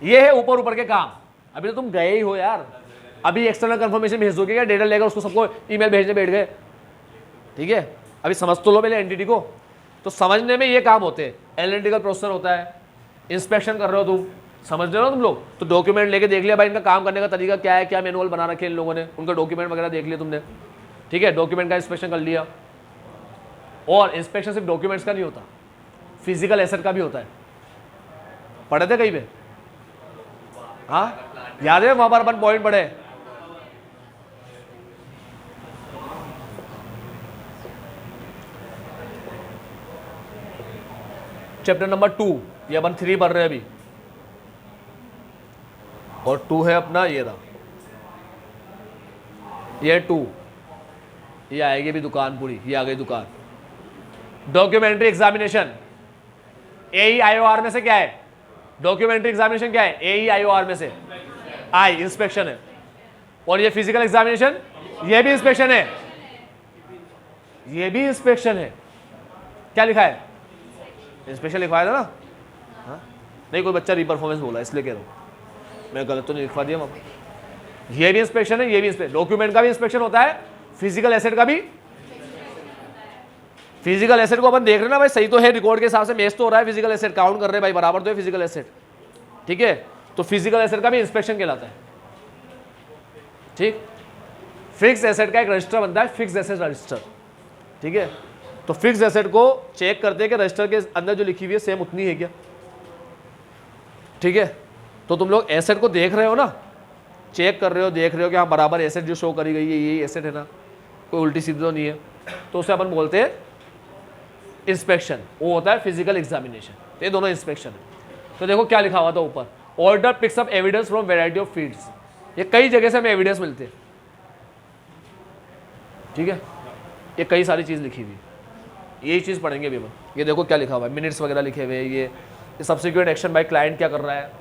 ये है ऊपर के काम। अभी तो तुम गए ही हो यार, अभी एक्सटर्नल कंफर्मेशन भेज दोगे क्या, डेटा लेकर उसको सबको ईमेल भेजने बैठ गए, ठीक है। अभी समझ तो लो पहले एंटिटी को, तो समझने में ये काम होते हैं। एनालिटिकल प्रोसेसर होता है, इंस्पेक्शन कर रहे हो तुम, समझ रहे हो तुम लोग, तो डॉक्यूमेंट लेके देख लिया भाई इनका काम करने का तरीका क्या है, क्या मैनुअल बना रखे इन लोगों ने, उनका डॉक्यूमेंट वगैरह देख लिया तुमने, ठीक है। डॉक्यूमेंट का इंस्पेक्शन कर लिया, और इंस्पेक्शन सिर्फ डॉक्यूमेंट्स का नहीं होता, फिजिकल एसेट का भी होता है। पढ़े थे कहीं पे, हाँ याद है, वहां पर अपन पॉइंट पढ़े, चैप्टर नंबर 2, ये अपन 3 पढ़ रहे हैं अभी, और 2 है अपना ये रहा, ये 2, ये आएगी भी दुकान पूरी, ये आ गई दुकान। डॉक्यूमेंट्री एग्जामिनेशन AEIOR में से क्या है, डॉक्यूमेंट्री एग्जामिनेशन क्या है, AEIOR में से आई इंस्पेक्शन है, और ये फिजिकल एग्जामिनेशन, ये भी इंस्पेक्शन है, ये भी इंस्पेक्शन है। क्या लिखा है, इंस्पेक्शन लिखवाया था ना, हाँ? नहीं कोई बच्चा रीपरफॉर्मेंस बोला इसलिए कह रहा हूँ, मैं गलत तो नहीं लिखवा दिया वहाँ। ये भी इंस्पेक्शन है, ये भी इंस्पेक्शन, डॉक्यूमेंट का भी इंस्पेक्शन होता है, फिजिकल एसेट का भी। फिजिकल एसेट को अपन देख रहे हैं ना भाई, सही तो है, रिकॉर्ड के हिसाब से मैच तो हो रहा है, फिजिकल एसेट काउंट कर रहे हैं भाई, बराबर तो है फिजिकल एसेट, ठीक है। तो फिजिकल एसेट का भी इंस्पेक्शन कहलाता है, ठीक। फिक्स एसेट का एक रजिस्टर बनता है, फिक्स एसेट रजिस्टर, ठीक है। तो फिक्स एसेट को चेक करते हैं कि रजिस्टर के अंदर जो लिखी हुई है सेम उतनी है क्या, ठीक है। तो तुम लोग एसेट को देख रहे हो ना, चेक कर रहे हो, देख रहे हो कि हाँ बराबर एसेट जो शो करी गई है यही एसेट है ना, कोई उल्टी सीधी तो नहीं है, तो उसे अपन बोलते हैं इंस्पेक्शन। वो होता है फिजिकल एग्जामिनेशन। तो ये दोनों इंस्पेक्शन है। तो देखो क्या लिखा हुआ था ऊपर, order picks up evidence from variety of fields. ये कई जगह से हमें एविडेंस मिलते हैं, ठीक है, ये कई सारी चीज़ लिखी हुई, यही चीज़ पढ़ेंगे अभी हम। ये देखो क्या लिखा हुआ है, मिनट्स वगैरह लिखे हुए हैं, ये सब्सिक्वेंट एक्शन बाय क्लाइंट क्या कर रहा है,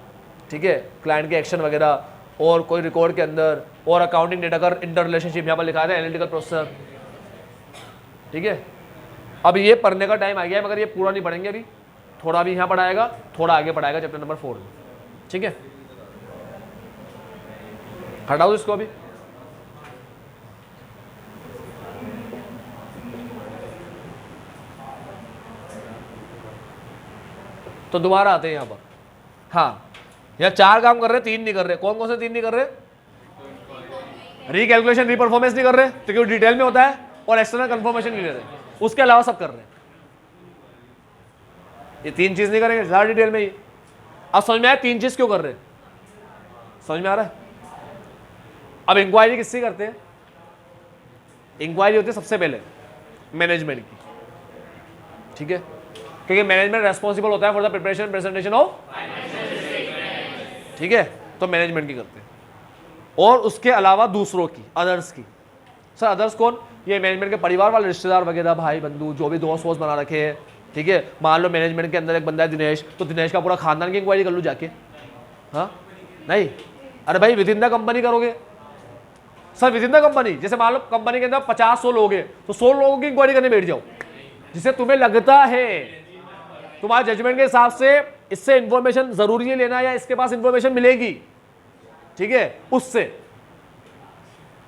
ठीक है, क्लाइंट के एक्शन वगैरह, और कोई रिकॉर्ड के अंदर, और अकाउंटिंग डेटा का इंटर रिलेशनशिप यहाँ पर लिखा है, एनालिटिकल प्रोसेसर, ठीक है। अब ये पढ़ने का टाइम आ गया है, मगर ये पूरा नहीं पढ़ेंगे अभी, थोड़ा भी यहाँ पढ़ाएगा, थोड़ा आगे पढ़ाएगा चैप्टर नंबर 4 में, ठीक है। हटाओ इसको अभी। तो दोबारा आते हैं यहाँ पर। हाँ, यहाँ 4 काम कर रहे, 3 नहीं कर रहे। कौन कौन से 3 नहीं कर रहे? रिकैलकुलेशन, रीपरफॉर्मेंस नहीं कर रहे, तो क्योंकि डिटेल में होता है, और एक्सटर्नल कंफर्मेशन नहीं ले रहे। उसके अलावा सब कर रहे हैं। ये 3 चीज नहीं करेंगे, ज्यादा डिटेल में ही। अब समझ में आया 3 चीज क्यों कर रहे हैं? समझ में आ रहा है? अब इंक्वायरी किससे करते हैं? इंक्वायरी होती है सबसे पहले मैनेजमेंट की, ठीक है, क्योंकि मैनेजमेंट रेस्पॉन्सिबल होता है for the preparation presentation of, ठीक है, तो मैनेजमेंट की करते हैं। और उसके अलावा दूसरों की, अदर्स की। सर अदर्स कौन? ये मैनेजमेंट के परिवार वाले, रिश्तेदार वगैरह, भाई बंधु, जो भी दोस्त वोस्त बना रखे हैं, ठीक है। मान लो मैनेजमेंट के अंदर एक बंदा है दिनेश, तो दिनेश का पूरा खानदान की इंक्वायरी कर लूँ जाके? हाँ नहीं, अरे भाई विद इन द कंपनी करोगे। Sir with in the company, जैसे मान लो कंपनी के अंदर 50-100 लोग हैं, तो 100 लोगों की इंक्वायरी करने बैठ जाओ, जिसे तुम्हें लगता है, तुम्हारे जजमेंट के हिसाब से इससे इंफॉर्मेशन जरूरी है लेना, या इसके पास इंफॉर्मेशन मिलेगी, ठीक है, उससे।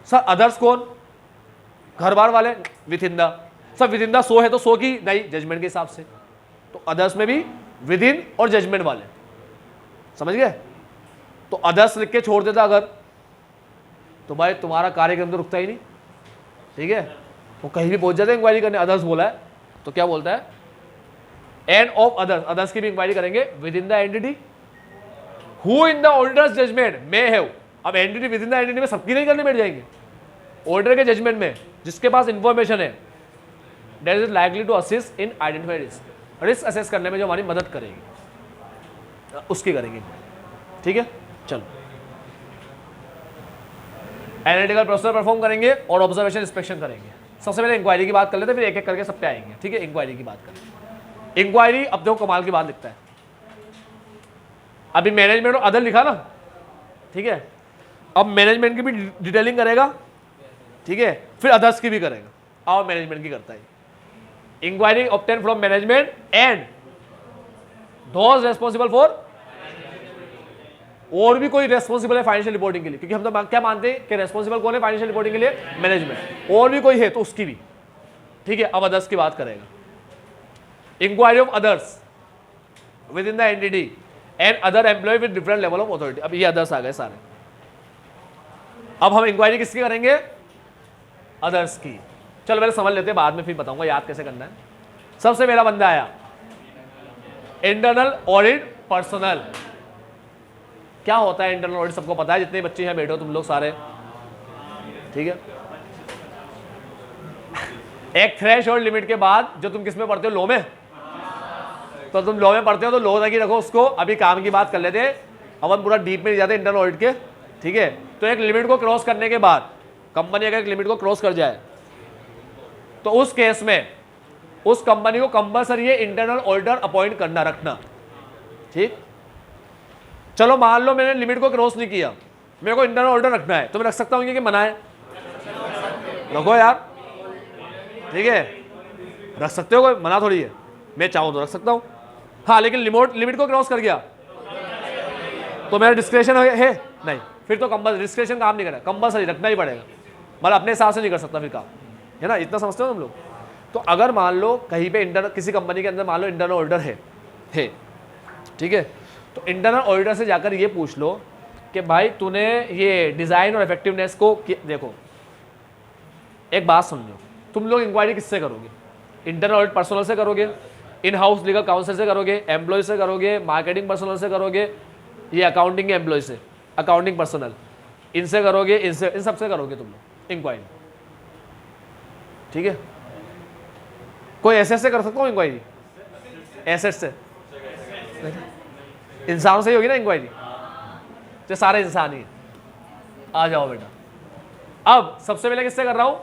सर अदर्स कौन? घर बार वाले, with in the. Sir with in the 100 है तो 100 की नहीं, जजमेंट के हिसाब से। तो अदर्स में भी विद इन और जजमेंट वाले, समझ गए? तो अदर्स लिख के छोड़ देता अगर, तो भाई तुम्हारा कार्यक्रम तो रुकता ही नहीं, ठीक है। वो कहीं भी पहुंच जाते हैं इंक्वायरी करने, अदर्स बोला है तो क्या बोलता है? एंड ऑफ अदर्स, अदर्स की भी इंक्वायरी करेंगे within the entity who in the auditor's judgement may have. अब entity within the entity में सबकी नहीं करने बैठ जाएंगे, ऑडिटर के जजमेंट में जिसके पास इंफॉर्मेशन है, that is likely to assist in identify risk, risk assess करने में जो हमारी मदद करेगी, उसकी करेंगे, ठीक है। चलो, एनालिटिकल प्रोसेस परफॉर्म करेंगे और ऑब्जर्वेशन इंस्पेक्शन करेंगे। सबसे पहले इंक्वायरी की बात कर लेते हैं, फिर एक एक करके सब पे आएंगे, ठीक है। इंक्वायरी की बात करें। इंक्वायरी, अब देखो कमाल की बात लिखता है, अभी मैनेजमेंट और अदर लिखा ना, ठीक है। अब मैनेजमेंट की भी डिटेलिंग करेगा, ठीक है, फिर अदर्स की भी करेगा। और मैनेजमेंट की करता है inquiry obtain from management and those responsible for, और भी कोई रेस्पॉन्सिबल है फाइनेंशियल रिपोर्टिंग के लिए, क्योंकि हम तो क्या मानते हैं कि रेस्पॉन्सिबल कौन है फाइनेंशियल रिपोर्टिंग के लिए? मैनेजमेंट। और भी कोई है तो उसकी भी, ठीक है। अब अदर्स की बात करेगा, inquiry of others within the entity and other employ with different level of authority. अब ये अदर्स आ गए सारे। अब हम इंक्वायरी किसकी करेंगे? अदर्स की। चलो पहले समझ लेते हैं, बाद में फिर बताऊंगा याद कैसे करना है। सबसे पहला बंदा आया इंटरनल ऑडिट पर्सनल। क्या होता है इंटरनल ऑडिट? सबको पता है, जितने बच्चे यहाँ बैठे हो तुम लोग सारे, ठीक है। एक थ्रेशोल्ड लिमिट के बाद, जो तुम किस में पढ़ते हो, लॉ में, तो तुम लॉ में पढ़ते हो तो लॉ तक ही रखो उसको। अभी काम की बात कर लेते हैं, अपन पूरा डीप में नहीं जाते इंटरनल ऑडिट के, ठीक है। तो एक लिमिट को क्रॉस करने के बाद, कंपनी अगर एक लिमिट को क्रॉस कर जाए, तो उस केस में उस कंपनी को कंपल्सरी है इंटरनल ऑडिटर अपॉइंट करना, रखना, ठीक। चलो मान लो मैंने लिमिट को क्रॉस नहीं किया, मेरे को इंटरनल ऑडिटर रखना है, तो मैं रख सकता हूँ कि मना है? रखो यार, ठीक है, रख सकते हो, कोई मना थोड़ी है, मैं चाहूँ तो रख सकता हूँ। हाँ, लेकिन लिमिट को क्रॉस कर गया तो मेरा डिस्क्रेशन है नहीं, फिर तो कंपल्सरी, डिस्क्रेशन काम नहीं करना, कंपल्सरी रखना ही पड़ेगा, मतलब अपने हिसाब से नहीं कर सकता फिर काम, है ना। इतना समझते हो तुम लोग? तो अगर मान लो कहीं पे किसी कंपनी के अंदर मान लो इंटरनल ऑडिटर है, ठीक है, तो इंटरनल ऑडिटर से जाकर ये पूछ लो कि भाई तूने ये डिज़ाइन और इफेक्टिवनेस को देखो। एक बात समझो, तुम लोग इंक्वायरी किससे करोगे? इंटरनल ऑडिट पर्सनल से करोगे, इन हाउस लीगल काउंसिल से करोगे, एम्प्लॉय से करोगे, मार्केटिंग पर्सनल से करोगे, ये अकाउंटिंग एम्प्लॉय से, अकाउंटिंग पर्सनल, इनसे करोगे, इनसे, इन सबसे करोगे तुम लोग इंक्वायरी, ठीक है। कोई एसेट से कर सकता हूँ इंक्वायरी, एसेट से, इंसान से ही होगी ना इंक्वायरी, तो सारे इंसान ही। आ जाओ बेटा, अब सबसे पहले किससे कर रहा हूं?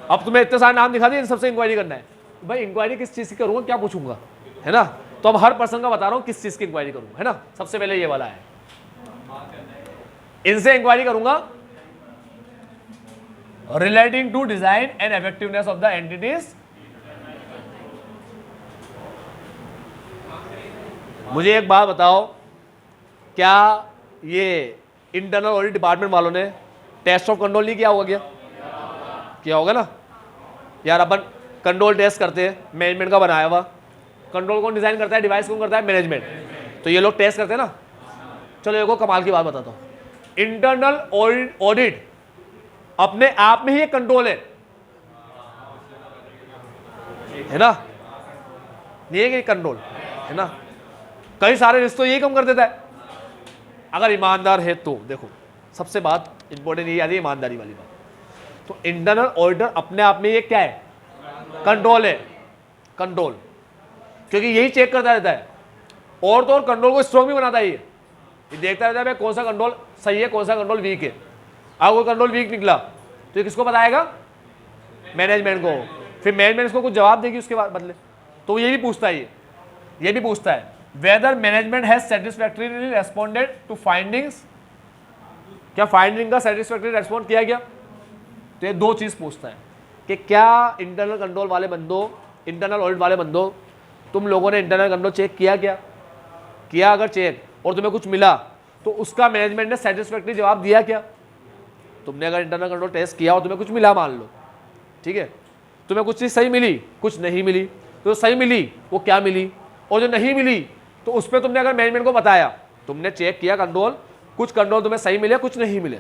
अब तुम्हें इतने सारे नाम दिखा दिए, इन सबसे इंक्वायरी करना है। भाई इंक्वायरी किस चीज की करूंगा, क्या पूछूंगा, है ना? तो अब हर पर्सन का बता रहा हूं किस चीज की इंक्वायरी करूंगा, है ना। सबसे पहले ये वाला है, इनसे इंक्वायरी करूंगा relating to design and effectiveness of the entities. मुझे एक बात बताओ, क्या ये इंटरनल ऑडिट डिपार्टमेंट वालों ने टेस्ट ऑफ कंट्रोल नहीं किया होगा? क्या किया होगा ना यार। अपन कंट्रोल टेस्ट करते हैं, मैनेजमेंट का बनाया हुआ। कंट्रोल कौन डिजाइन करता है, डिवाइस कौन करता है, मैनेजमेंट। तो ये लोग टेस्ट करते हैं ना। चलो एक कमाल की बात बताता हूं, इंटरनल ऑडिट अपने आप में ही एक कंट्रोल है ना। नहीं है कि कंट्रोल है ना। कई सारे रिश्तों यही कम कर देता है अगर ईमानदार है तो। देखो सबसे बात इंपॉर्टेंट यही आती है, ईमानदारी वाली बात। तो इंटरनल ऑडिटर अपने आप में ये क्या है, कंट्रोल है, कंट्रोल, क्योंकि यही चेक करता रहता है। और तो और कंट्रोल को स्ट्रॉन्ग भी बनाता है ये देखता रहता है भाई कौन सा कंट्रोल सही है, कौन सा कंट्रोल वीक है। अगर कोई कंट्रोल वीक निकला तो ये किसको बताएगा, मैनेजमेंट को। फिर मैनेजमेंट इसको कुछ जवाब देगी उसके बाद बदले। तो ये भी पूछता है, ये भी पूछता है whether management has satisfactorily responded to findings. क्या फाइंडिंग का सेटिस्फैक्टरी रेस्पॉन्ड किया गया? तो ये दो चीज पूछता है कि क्या इंटरनल कंट्रोल वाले बंदों, इंटरनल ऑडिट वाले बंदों, तुम लोगों ने इंटरनल कंट्रोल चेक किया क्या? किया अगर चेक और तुम्हें कुछ मिला तो उसका मैनेजमेंट ने सेटिस्फैक्टरी जवाब दिया क्या? तुमने अगर इंटरनल कंट्रोल टेस्ट किया और तुम्हें कुछ मिला, मान लो, ठीक है, तुम्हें कुछ चीज़ सही मिली, कुछ नहीं मिली, तो सही मिली वो क्या मिली, और जो नहीं मिली तो उस पर तुमने अगर मैनेजमेंट को बताया, तुमने चेक किया कंट्रोल, कुछ कंट्रोल तुम्हें सही मिले, कुछ नहीं मिले,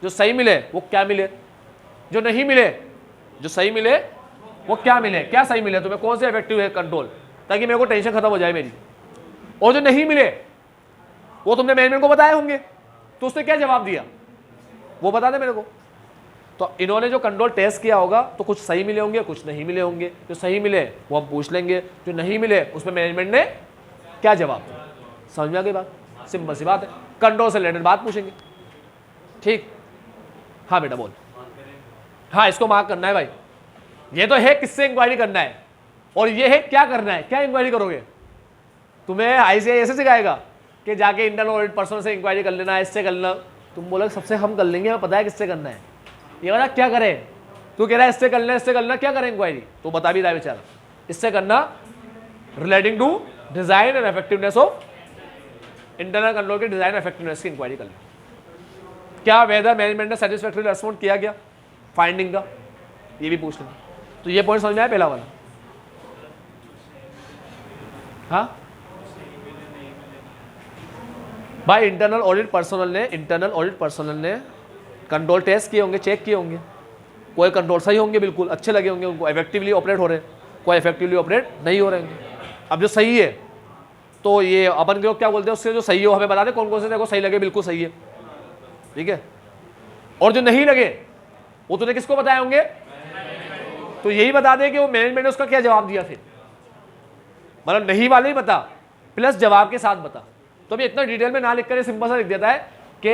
जो सही मिले वो क्या मिले, जो नहीं मिले, जो सही मिले वो क्या मिले, क्या सही मिले तुम्हें, कौन से इफेक्टिव है कंट्रोल, ताकि मेरे को टेंशन खत्म हो जाए मेरी। और जो नहीं मिले वो तुमने मैनेजमेंट को बताए होंगे, तो उसने क्या जवाब दिया वो बता दे मेरे को। तो इन्होंने जो कंट्रोल टेस्ट किया होगा तो कुछ सही मिले होंगे, कुछ नहीं मिले होंगे। जो सही मिले वो हम पूछ लेंगे, जो नहीं मिले उसमें मैनेजमेंट ने क्या जवाब दिया। समझ में आ गई बात? सिंपल सी बात है, कंट्रोल से रिलेटेड बात पूछेंगे, ठीक। हाँ बेटा बोल। हाँ इसको मार्क करना है भाई। ये तो है किससे इंक्वायरी करना है, और ये है क्या करना है, क्या इंक्वायरी करोगे। तुम्हें आईसीआई ऐसे सिखाएगा कि जाके इंटरनल ऑडिट पर्सन से इंक्वायरी कर लेना, इससे कर लेना। तुम बोला सबसे हम कर लेंगे, हमें पता है किससे करना है। ये बता क्या करें, तू कह रहा है इससे कर लेना, इससे कर लेना, क्या करें इंक्वायरी, तो बता भी रहा है बेचारा। इससे करना relating to design and effectiveness of internal control के डिजाइन इफेक्टिवनेस की इंक्वायरी कर लें। क्या वेदर मैनेजमेंट ने सेटिस्फैक्टरी रेस्पॉन्ड किया गया फाइंडिंग का, ये भी पूछ लें। तो ये पॉइंट समझ में आया पहला वाला? हाँ भाई इंटरनल ऑडिट पर्सनल ने कंट्रोल टेस्ट किए होंगे, चेक किए होंगे, कोई कंट्रोल सही होंगे, बिल्कुल अच्छे लगे होंगे उनको, इफेक्टिवली ऑपरेट हो रहे हैं, कोई इफेक्टिवली ऑपरेट नहीं हो रहे होंगे। अब जो सही है तो ये अपन के लोग क्या बोलते हैं, उससे जो सही हो हमें बता दे कौन कौन से देखो सही लगे, बिल्कुल सही है, ठीक है। और जो नहीं लगे वो तूने किसको बताए होंगे, तो यही बता दे कि वो मैनेजमेंट ने उसका क्या जवाब दिया। फिर मतलब नहीं वाले ही बता प्लस जवाब के साथ बता। तो अभी इतना डिटेल में ना लिखकर सिंपल सा लिख देता है कि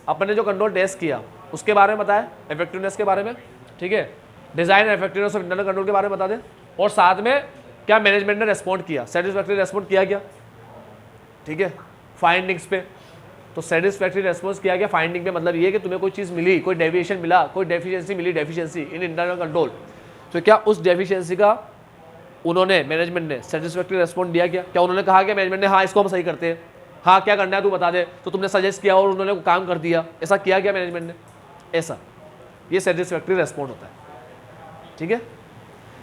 अपन ने जो कंट्रोल टेस्ट किया उसके बारे में बताया, इफेक्टिवनेस के बारे में, ठीक है, design effectiveness of internal control के बारे में बता दे, और साथ में क्या मैनेजमेंट ने रेस्पॉन्ड किया, सेटिस्फैक्टरी रेस्पॉन्ड किया क्या, ठीक है, फाइंडिंग्स पे। तो सेटिस्फैक्टरी रेस्पॉन्स किया गया फाइंडिंग पे, मतलब ये कि तुम्हें कोई चीज़ मिली, कोई डेविएशन मिला, कोई डेफिशिएंसी मिली, डेफिशिएंसी इन इंटरनल कंट्रोल, तो क्या उस डेफिशिएंसी का उन्होंने मैनेजमेंट ने सेटिस्फैक्टरी रेस्पॉन्ड दिया क्या उन्होंने कहा कि मैनेजमेंट ने हाँ इसको हम सही करते हैं, हाँ क्या करना है तू बता दे, तो तुमने सजेस्ट किया और उन्होंने काम कर दिया, ऐसा किया क्या मैनेजमेंट ने, ऐसा, ये सेटिस्फैक्टरी रेस्पॉन्ड होता है, ठीक है।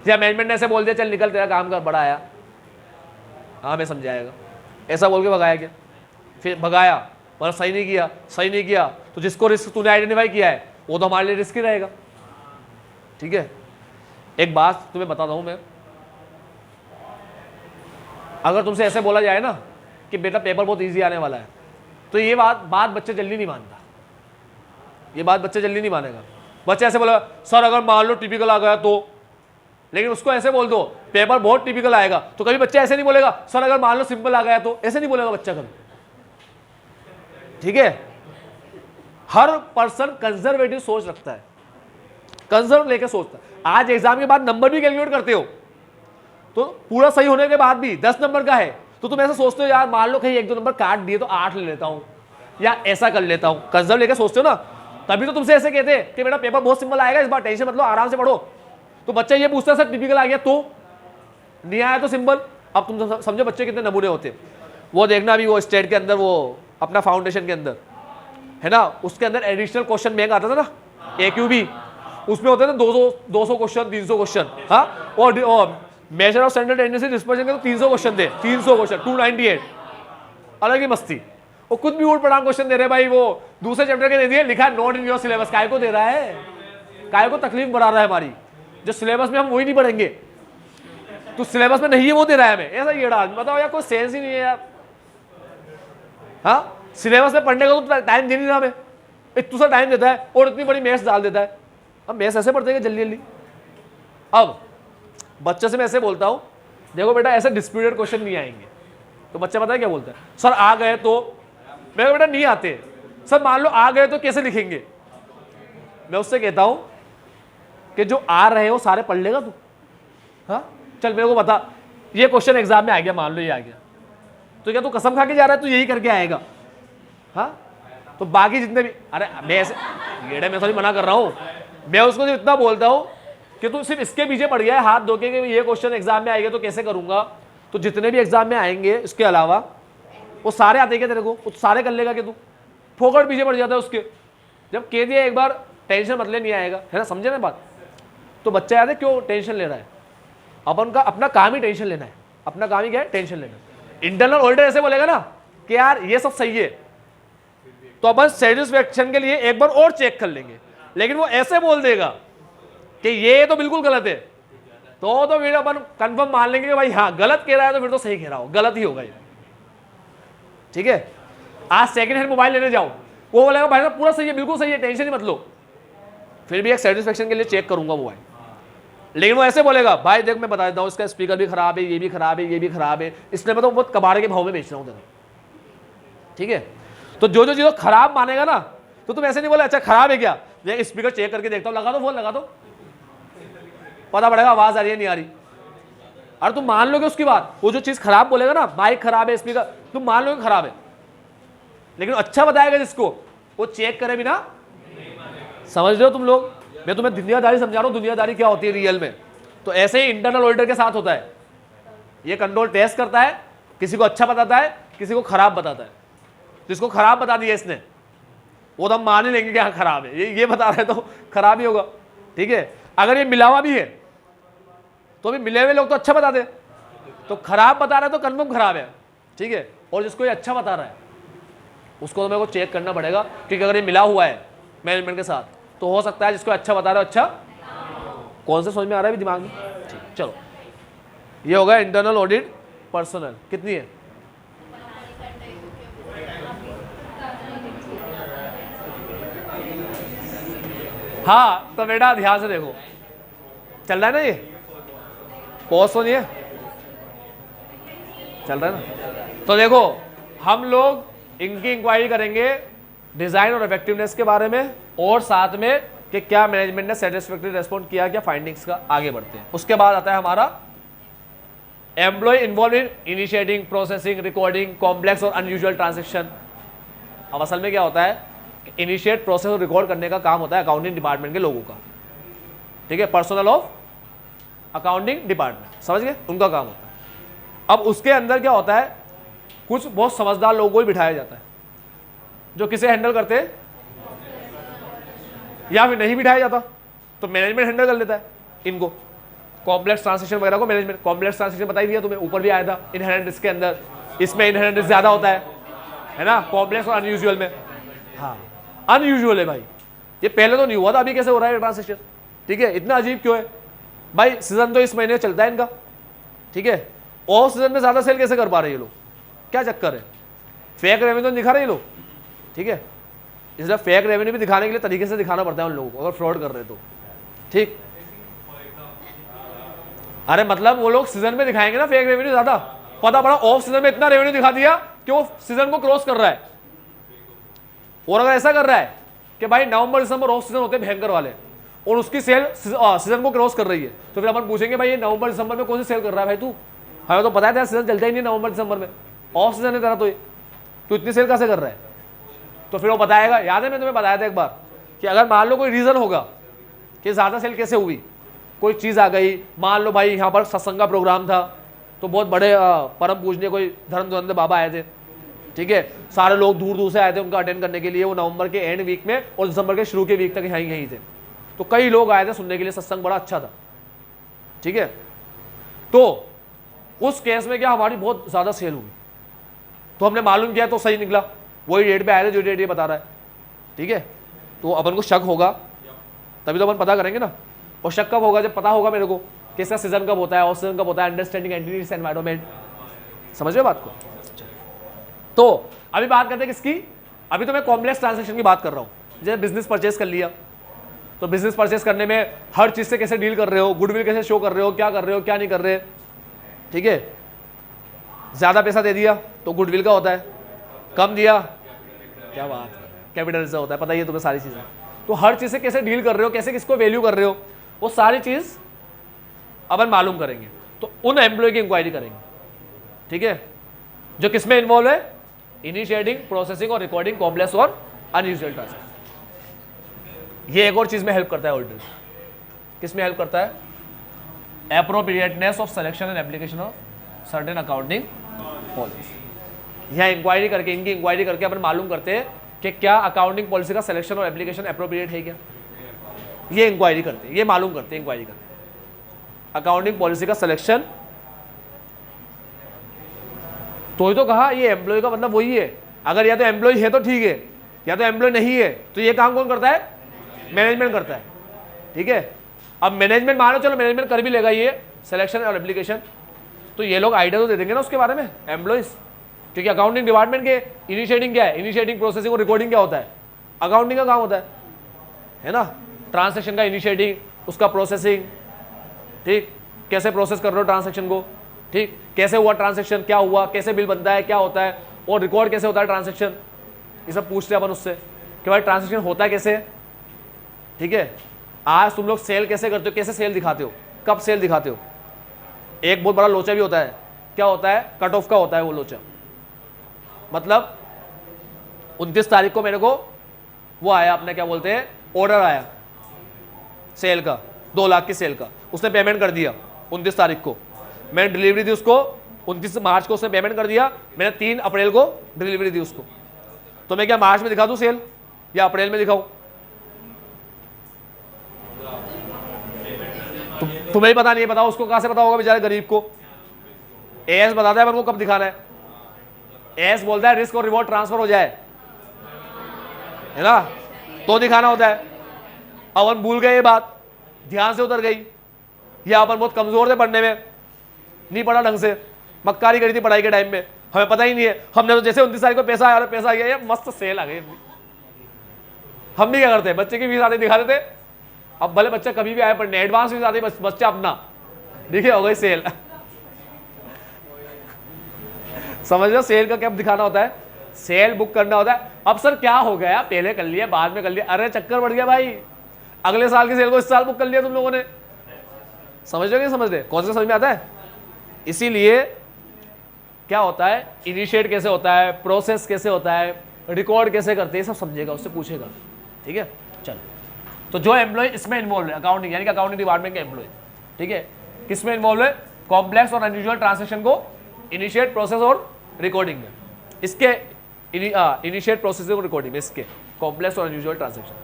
या मैनेजमेंट ने ऐसे बोल दिया चल निकल तेरा काम कर, बड़ा आया, हाँ मैं समझाएगा, ऐसा बोल के भगाया क्या, फिर भगाया पर सही नहीं किया तो जिसको रिस्क तूने आइडेंटिफाई किया है वो तो हमारे लिए रिस्क ही रहेगा, ठीक है। एक बात तुम्हें बताता हूं मैं, अगर तुमसे ऐसे बोला जाए ना कि बेटा पेपर बहुत इजी आने वाला है, तो ये बात बच्चे जल्दी नहीं मानता, ये बात बच्चे जल्दी नहीं मानेगा। बच्चे ऐसे बोला सर अगर मान लो टिपिकल आ गया तो, लेकिन उसको ऐसे बोल दो पेपर बहुत टिपिकल आएगा, तो कभी बच्चा ऐसे नहीं बोलेगा सर अगर मान लो सिंपल आ गया तो, ऐसे नहीं बोलेगा बच्चा कभी। ठीक है, हर पर्सन कंजर्वेटिव सोच रखता है, कंजर्व लेके सोचता है। आज एग्जाम के बाद नंबर भी कैलकुलेट करते हो, तो पूरा सही होने के बाद भी 10 नंबर का है तो तुम ऐसा सोचते हो यार मान लो कहीं 1-2 नंबर काट दिए तो 8 ले लेता हूं या ऐसा कर लेता हूं, कंजर्व लेके सोचते हो ना। तभी तो तुमसे ऐसे कहते हैं कि बेटा पेपर बहुत सिंपल आएगा, इस बार टेंशन मत लो, आराम से पढ़ो। तो बच्चा ये पूछता है सर टिपिकल आ गया तो, नहीं आया तो सिंपल। अब तुम समझो बच्चे कितने नमूने होते हैं। वो देखना अभी वो स्टेट के अंदर, वो अपना फाउंडेशन के अंदर है ना, उसके अंदर एडिशनल क्वेश्चन बैंक आता था ना, AQB, उसमें होते थे 200 क्वेश्चन, 300 क्वेश्चन। हाँ, और measure of standard tendency dispersion के तो 300 क्वेश्चन थे, 300 क्वेश्चन 298, अलग ही मस्ती। वो कुछ भी उठ पटांग क्वेश्चन दे रहे भाई, वो दूसरे चैप्टर के दे दिए, लिखा नॉट इन योर सिलेबस। काय को दे रहा है, काय को तकलीफ बढ़ा रहा है हमारी, जो सिलेबस में हम वही नहीं पढ़ेंगे, तो सिलेबस में नहीं है वो दे रहा है हमें, ऐसा ये डाल। बताओ यार कोई सेंस ही नहीं है यार। हाँ, सिलेबस में पढ़ने का तो टाइम दे नहीं रहा हमें, इतना सा टाइम देता है और इतनी बड़ी मैथ्स डाल देता है। अब मैथ्स ऐसे पढ़ते हैं जल्दी जल्दी। अब बच्चे से मैं ऐसे बोलता हूँ देखो बेटा ऐसे डिस्प्यूटेड क्वेश्चन नहीं आएंगे, तो बच्चा पता है क्या बोलता है, सर आ गए तो। मैं बेटा नहीं आते। सर मान लो आ गए तो कैसे लिखेंगे। मैं उससे कहता हूं कि जो आ रहे हो सारे पढ़ लेगा तू। हाँ चल मेरे को बता, ये क्वेश्चन एग्जाम में आ गया, मान लो ये आ गया, तो क्या तू कसम खा के जा रहा है तू यही करके आएगा। हाँ तो बाकी जितने भी, अरे मैं ऐसे येड़े मैं थोड़ी मना कर रहा हूं, मैं उसको इतना बोलता हूं कि तू सिर्फ इसके पीछे पड़ गया है हाथ धो के कि ये क्वेश्चन एग्जाम में आएगा तो कैसे करूंगा। तो जितने भी एग्जाम में आएंगे इसके अलावा वो सारे आते क्या तेरे को, वो सारे कर लेगा कि तू फोकट पीछे पड़ जाता है उसके। जब कह दिया एक बार टेंशन मत ले, नहीं आएगा, है ना, समझे ना बात। तो बच्चा याद है क्यों टेंशन ले रहा है, अपन का अपना काम ही टेंशन लेना है, अपना काम ही क्या है टेंशन लेना। इंटरनल ऑडिटर ऐसे बोलेगा ना कि यार ये सब सही है, तो अपन सेटिस्फेक्शन के लिए एक बार और चेक कर लेंगे, लेकिन वो ऐसे बोल देगा कि ये तो बिल्कुल गलत है, तो फिर अपन कंफर्म मान लेंगे कि भाई हाँ गलत कह रहा है तो फिर तो सही कह रहा हो, गलत ही होगा ये। ठीक है, आज सेकंड हैंड मोबाइल लेने जाओ, वो बोलेगा भाई साहब पूरा सही है, बिल्कुल सही है, टेंशन ही मत लो, फिर भी एक सेटिस्फेक्शन के लिए चेक करूंगा मोबाइल। लेकिन वो ऐसे बोलेगा भाई देख मैं बता देता हूँ इसका स्पीकर भी खराब है, ये भी खराब है, ये भी खराब है, इसलिए मैं तो बहुत कबाड़े के भाव में बेच रहा हूँ तेरा। ठीक है, तो जो जो चीज़ खराब मानेगा ना, तो तुम ऐसे नहीं बोले अच्छा खराब है क्या, स्पीकर चेक करके देखता हूँ, लगा दो फोन, लगा दो, पता पड़ेगा आवाज आ रही है नहीं आ रही। अरे तुम मान लोगे उसकी बात, वो जो चीज खराब बोलेगा ना, माइक खराब है, स्पीकर, तुम मान लोगे खराब है, लेकिन अच्छा बताएगा जिसको वो चेक करे बिना। समझ रहे हो तुम लोग, मैं तुम्हें दुनियादारी समझा रहा हूँ, दुनियादारी क्या होती है रियल में। तो ऐसे ही इंटरनल ऑडिटर के साथ होता है, ये कंट्रोल टेस्ट करता है, किसी को अच्छा बताता है, किसी को खराब बताता है। जिसको खराब बता दिया इसने, वो तो हम मान ही लेंगे कि हाँ खराब है, ये बता रहा है तो खराब ही होगा। ठीक है, अगर ये मिलावा भी है तो भी मिले हुए लोग तो अच्छा बता दे, तो खराब बता रहा है तो कन्फर्म खराब है। ठीक है, और जिसको ये अच्छा बता रहा है उसको तो मेरे को चेक करना पड़ेगा, क्योंकि अगर ये मिला हुआ है मैनेजमेंट के साथ तो हो सकता है जिसको अच्छा बता रहा है अच्छा कौन से समझ में आ रहा है दिमाग में। ठीक, चलो ये होगा इंटरनल ऑडिट पर्सनल। कितनी है, हाँ तो बेटा ध्यान से देखो, चल रहा है ना ये, पॉज तो नहीं है, चल रहा है ना। तो देखो हम लोग इनकी इंक्वायरी करेंगे डिजाइन और इफेक्टिवनेस के बारे में, और साथ में कि क्या मैनेजमेंट ने सेटिस्फैक्टरी रेस्पॉन्ड किया, क्या फाइंडिंग्स का। आगे बढ़ते हैं, उसके बाद आता है हमारा employ involve in initiating, processing, recording complex और अनयूजुअल ट्रांजेक्शन। अब असल में क्या होता है, इनिशिएट, प्रोसेस और रिकॉर्ड करने का काम होता है अकाउंटिंग डिपार्टमेंट के लोगों का। ठीक है, पर्सनल ऑफ अकाउंटिंग डिपार्टमेंट, समझ गए, उनका काम होता है। अब उसके अंदर क्या होता है, कुछ बहुत समझदार लोगों को ही बिठाया जाता है जो किसे हैंडल करते हैं, या फिर नहीं बिठाया जाता तो मैनेजमेंट हैंडल कर लेता है इनको। कॉम्प्लेक्स ट्रांसैक्शन वगैरह को मैनेजमेंट, कॉम्प्लेक्स ट्रांसैक्शन बताई दिया तुम्हें, ऊपर भी आया था इनहेरेंट रिस्क के अंदर, इसमें इनहेरेंट रिस्क ज्यादा होता है ना, कॉम्प्लेक्स और अनयूजुअल में। हाँ अनयूजुअल है भाई, ये पहले तो नहीं हुआ था, अभी कैसे हो रहा है ट्रांसैक्शन। ठीक है, इतना अजीब क्यों है भाई, सीजन तो इस महीने चलता है इनका। ठीक है, ऑफ सीजन में ज्यादा सेल कैसे कर पा रहे हैं ये लोग, क्या चक्कर है, फेक रेवेन्यू तो दिखा रहे हैं ये लोग। ठीक है, इसलिए फेक रेवेन्यू भी दिखाने के लिए तरीके से दिखाना पड़ता है उन लोगों को, अगर फ्रॉड कर रहे हैं तो। ठीक, अरे मतलब वो लोग सीजन में दिखाएंगे ना फेक रेवेन्यू ज्यादा, पता पड़ा ऑफ सीजन में इतना रेवेन्यू दिखा दिया कि वो सीजन को क्रॉस कर रहा है। और अगर ऐसा कर रहा है कि भाई नवंबर दिसंबर ऑफ सीजन होते हैं भयंकर वाले, और उसकी सेल सीजन को क्रॉस कर रही है, तो फिर अपन पूछेंगे भाई ये नवंबर दिसंबर में कौन सी सेल कर रहा है भाई तू, हमें तो पता है तेरा सीजन चलता ही नहीं नवंबर दिसंबर में, ऑफ सीजन है तेरा, तो तू इतनी सेल कैसे कर रहा है। तो फिर वो बताएगा, याद है मैं तुम्हें बताया था एक बार कि अगर मान लो कोई रीजन होगा कि ज्यादा सेल कैसे हुई, कोई चीज आ गई, मान लो भाई यहाँ पर सत्संग का प्रोग्राम था, तो बहुत बड़े परम पूजनीय कोई धर्म धुरंधर बाबा आए थे, ठीक है, सारे लोग दूर दूर से आए थे उनका अटेंड करने के लिए, वो नवंबर के एंड वीक में और दिसंबर के शुरू के वीक तक यहीं थे, तो कई लोग आए थे सुनने के लिए, सत्संग बड़ा अच्छा था, ठीक है। तो उस केस में क्या हमारी बहुत ज्यादा सेल हुई, तो हमने मालूम किया तो सही निकला, वही डेट पे आए थे जो डेट ये बता रहा है, ठीक है। तो अपन को शक होगा तभी तो अपन पता करेंगे ना, और शक कब होगा, जब पता होगा मेरे को कि इसका सीजन कब होता है, ऑफ सीजन कब होता है, अंडरस्टैंडिंग एंटिटीज एनवायरनमेंट, समझ रहे बात को। तो अभी बात करते हैं किसकी, अभी तो मैं कॉम्प्लेक्स ट्रांजैक्शन की बात कर रहा हूं। जैसे बिजनेस परचेस कर लिया, तो बिजनेस परचेस करने में हर चीज से कैसे डील कर रहे हो, गुडविल कैसे शो कर रहे हो, क्या कर रहे हो क्या नहीं कर रहे, ठीक है। ज्यादा पैसा दे दिया तो गुडविल का होता है, कम दिया क्या बात है कैपिटल से होता है, पता ही है तुम्हें सारी चीजें। तो हर चीज से कैसे डील कर रहे हो, कैसे किसको वैल्यू कर रहे हो, वो सारी चीज अपन मालूम करेंगे। तो उन एम्प्लॉय की इंक्वायरी करेंगे, ठीक है, जो किसमें इन्वॉल्व है, इनिशिएटिंग, प्रोसेसिंग और रिकॉर्डिंग कॉम्प्लेक्स और अनयूजुअल ट्रांजैक्शन। ये एक और चीज में हेल्प करता है ऑडिटर, किसमें हेल्प करता है, appropriateness of selection and application of certain accounting policy. यह इंक्वायरी करके, इनकी इंक्वायरी करके अपन मालूम करते हैं कि क्या अकाउंटिंग पॉलिसी का सिलेक्शन और एप्लीकेशन एप्रोप्रिएट है क्या, ये इंक्वायरी करते हैं, ये मालूम करते हैं इंक्वायरी करते, अकाउंटिंग पॉलिसी का सिलेक्शन। तो ही तो कहा ये एम्प्लॉय का मतलब वही है, अगर या तो एम्प्लॉय है तो ठीक है, या तो एम्प्लॉय नहीं है, तो ये काम कौन करता है, मैनेजमेंट करता है, ठीक है। अब मैनेजमेंट मानो चलो मैनेजमेंट कर भी लेगा ये सिलेक्शन और एप्लीकेशन, तो ये लोग आइडिया तो दे देंगे ना उसके बारे में एम्प्लॉयज, क्योंकि अकाउंटिंग डिपार्टमेंट के इनिशिएटिंग क्या है, इनिशिएटिंग, प्रोसेसिंग और रिकॉर्डिंग क्या होता है, अकाउंटिंग का काम होता है ना। ट्रांसैक्शन का इनिशिएटिंग, उसका प्रोसेसिंग, ठीक, कैसे प्रोसेस कर रहे हो ट्रांसैक्शन को, ठीक, कैसे हुआ ट्रांसैक्शन, क्या हुआ, कैसे बिल बनता है, क्या होता है, और रिकॉर्ड कैसे होता है ट्रांसैक्शन, ये सब पूछते हैं अपन उससे कि भाई ट्रांसैक्शन होता है कैसे, ठीक है। आज तुम लोग सेल कैसे करते हो, कैसे सेल दिखाते हो, कब सेल दिखाते हो। एक बहुत बड़ा लोचा भी होता है, क्या होता है, कट ऑफ का होता है वो लोचा, मतलब 29 तारीख को मेरे को वो आया, अपने क्या बोलते हैं, ऑर्डर आया सेल का, 2 लाख की सेल का, उसने पेमेंट कर दिया 29 तारीख को, मैंने डिलीवरी दी उसको 29 मार्च को, उसने पेमेंट कर दिया, मैंने 3 अप्रैल को डिलीवरी दी उसको। तो मैं क्या मार्च में दिखा दूं सेल या अप्रैल में दिखाऊं, तुम्हें ही पता नहीं है, बताओ उसको कहां से पता होगा बेचारे गरीब को। एएस बताता है पर वो कब दिखाना है, एएस बोलता है रिस्क और रिवॉर्ड ट्रांसफर हो जाए, है ना, तो दिखाना होता है। अपन भूल गए ये बात, ध्यान से उतर गई, या अपन बहुत कमजोर थे पढ़ने में, नहीं पढ़ा ढंग से, मक्कारी करी थी पढ़ाई के टाइम में, हमें पता ही नहीं है। हमने तो जैसे 29 तारीख को पैसा आया, पैसा आ गया, ये मस्त सेल आ गई, हम भी क्या करते हैं, बच्चे की फीस आती दिखा देते, अब भले बच्चा कभी भी आए पढ़ने, एडवांस फीस आती, बच्चा अपना देखिए हो गई सेल। समझ लो सेल का क्या दिखाना होता है, सेल बुक करना होता है। अब सर क्या हो गया, पहले कर लिया बाद में कर लिया, अरे चक्कर बढ़ गया भाई, अगले साल की सेल को इस साल बुक कर लिया तुम लोगों ने, समझ रहे, समझ रहे, कौन सा समझ में आता है। इसीलिए क्या होता है, इनिशिएट कैसे होता है, प्रोसेस कैसे होता है, रिकॉर्ड कैसे करते हैं, सब समझेगा, उससे पूछेगा, ठीक है। चल, तो जो एम्प्लॉय इसमें इन्वॉल्व है, अकाउंटिंग यानी कि अकाउंटिंग डिपार्टमेंट के एम्प्लॉय, ठीक है, किसमें इन्वॉल्व है, कॉम्प्लेक्स और अनयूजुअल ट्रांसैक्शन को इनिशिएट, प्रोसेस और रिकॉर्डिंग में, इसके इनिशिएट, प्रोसेसिंग और रिकॉर्डिंग में, इसके कॉम्प्लेक्स और अनयूजुअल ट्रांसैक्शन,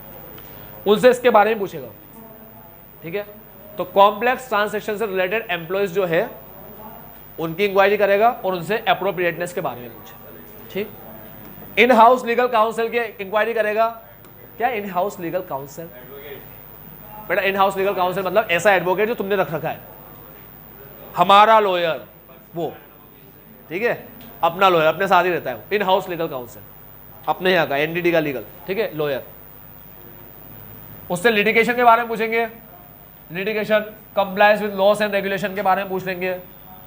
उनसे इसके बारे में पूछेगा, ठीक है। तो कॉम्प्लेक्स ट्रांसैक्शन से रिलेटेड एम्प्लॉयज जो है उनकी इंक्वायरी करेगा और उनसे एप्रोप्रिएटनेस के बारे में पूछेगा, ठीक। इन हाउस लीगल काउंसिल की इंक्वायरी करेगा, क्या इन हाउस लीगल काउंसिल, बेटा इन हाउस लीगल काउंसिल मतलब ऐसा एडवोकेट जो तुमने रख रखा है, हमारा लॉयर वो, ठीक है, अपना लॉयर अपने साथ ही रहता है, इन हाउस लीगल काउंसिल। अपने यहाँ का एनडीटी का लीगल, ठीक है, लॉयर। उससे लिटिगेशन के बारे में पूछेंगे, litigation, compliance with loss and regulation के बारे में पूछ लेंगे,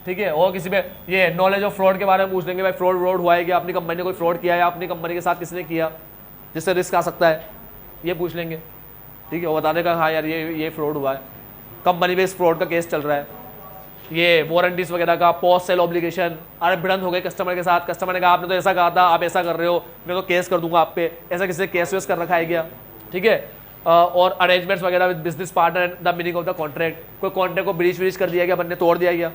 ठीक है। और किसी पे ये नॉलेज ऑफ फ्रॉड के बारे में पूछ लेंगे, भाई फ्रॉड हुआ है कि अपनी कंपनी ने कोई फ्रॉड किया है, अपनी कंपनी के साथ किसने किया जिससे रिस्क आ सकता है, ये पूछ लेंगे, ठीक है। वो बताने का हाँ यार ये फ्रॉड हुआ है, कंपनी में इस फ्रॉड का केस चल रहा है, ये वारंटीज वगैरह का, पोस्ट सेल ऑब्लिगेशन, अरे भिड़ंत हो गए कस्टमर के साथ, कस्टमर ने कहा आपने तो ऐसा कहा था, आप ऐसा कर रहे हो, मैं तो केस कर दूंगा आप पे, ऐसा किसी ने केस वेस कर रखा है क्या, ठीक है। और अरेंजमेंट्स वगैरह with business partner, the meaning of the contract, कोई कॉन्ट्रैक्ट को ब्रीच कर दिया गया, बंदे तोड़ दिया गया,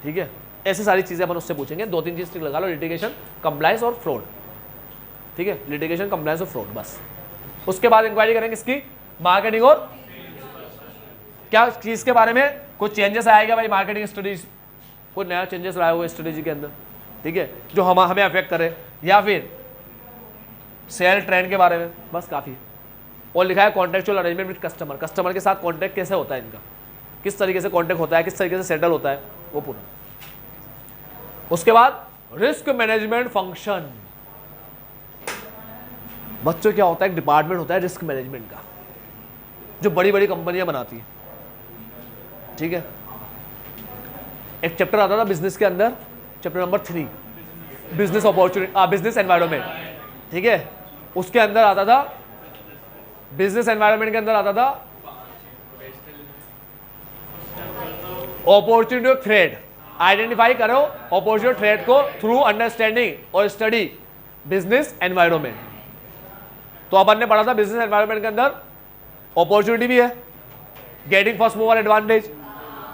ठीक है। ऐसी सारी चीज़ें अपन उससे पूछेंगे। 2-3 चीज़ लगा लो, लिटिगेशन, कंप्लायंस और फ्रॉड, ठीक है, लिटिगेशन, कंप्लायंस और फ्रॉड, बस। उसके बाद इंक्वायरी करेंगे इसकी मार्केटिंग और क्या चीज़ के बारे में, कुछ चेंजेस आएगा भाई मार्केटिंग स्ट्रेटेजी, कोई नया चेंजेस लाया हुआ स्ट्रेटेजी के अंदर, ठीक है, जो हमें अफेक्ट करे, या फिर सेल ट्रेंड के बारे में, बस काफ़ी है। और लिखा है contractual arrangement with customer, customer के साथ कॉन्ट्रैक्ट कैसे होता है इनका, किस तरीके से कॉन्ट्रैक्ट होता है, किस तरीके से सेटल होता है, वो पूरा। उसके बाद रिस्क मैनेजमेंट फंक्शन, बच्चों क्या होता है, एक डिपार्टमेंट होता है रिस्क मैनेजमेंट का, जो बड़ी बड़ी कंपनियां बनाती हैं, ठीक है। एक चैप्टर आता था बिजनेस के अंदर, chapter number 3, business opportunity, business environment, ठीक है। उसके अंदर आता था, बिजनेस एनवायरनमेंट के अंदर आता था अपॉर्चुनिटी और थ्रेट, आइडेंटिफाई करो अपॉर्चुनिटी थ्रेट को थ्रू अंडरस्टैंडिंग और स्टडी बिजनेस एनवायरनमेंट। तो अपन ने पढ़ा था बिजनेस एनवायरनमेंट के अंदर अपॉर्चुनिटी भी है, getting first mover advantage,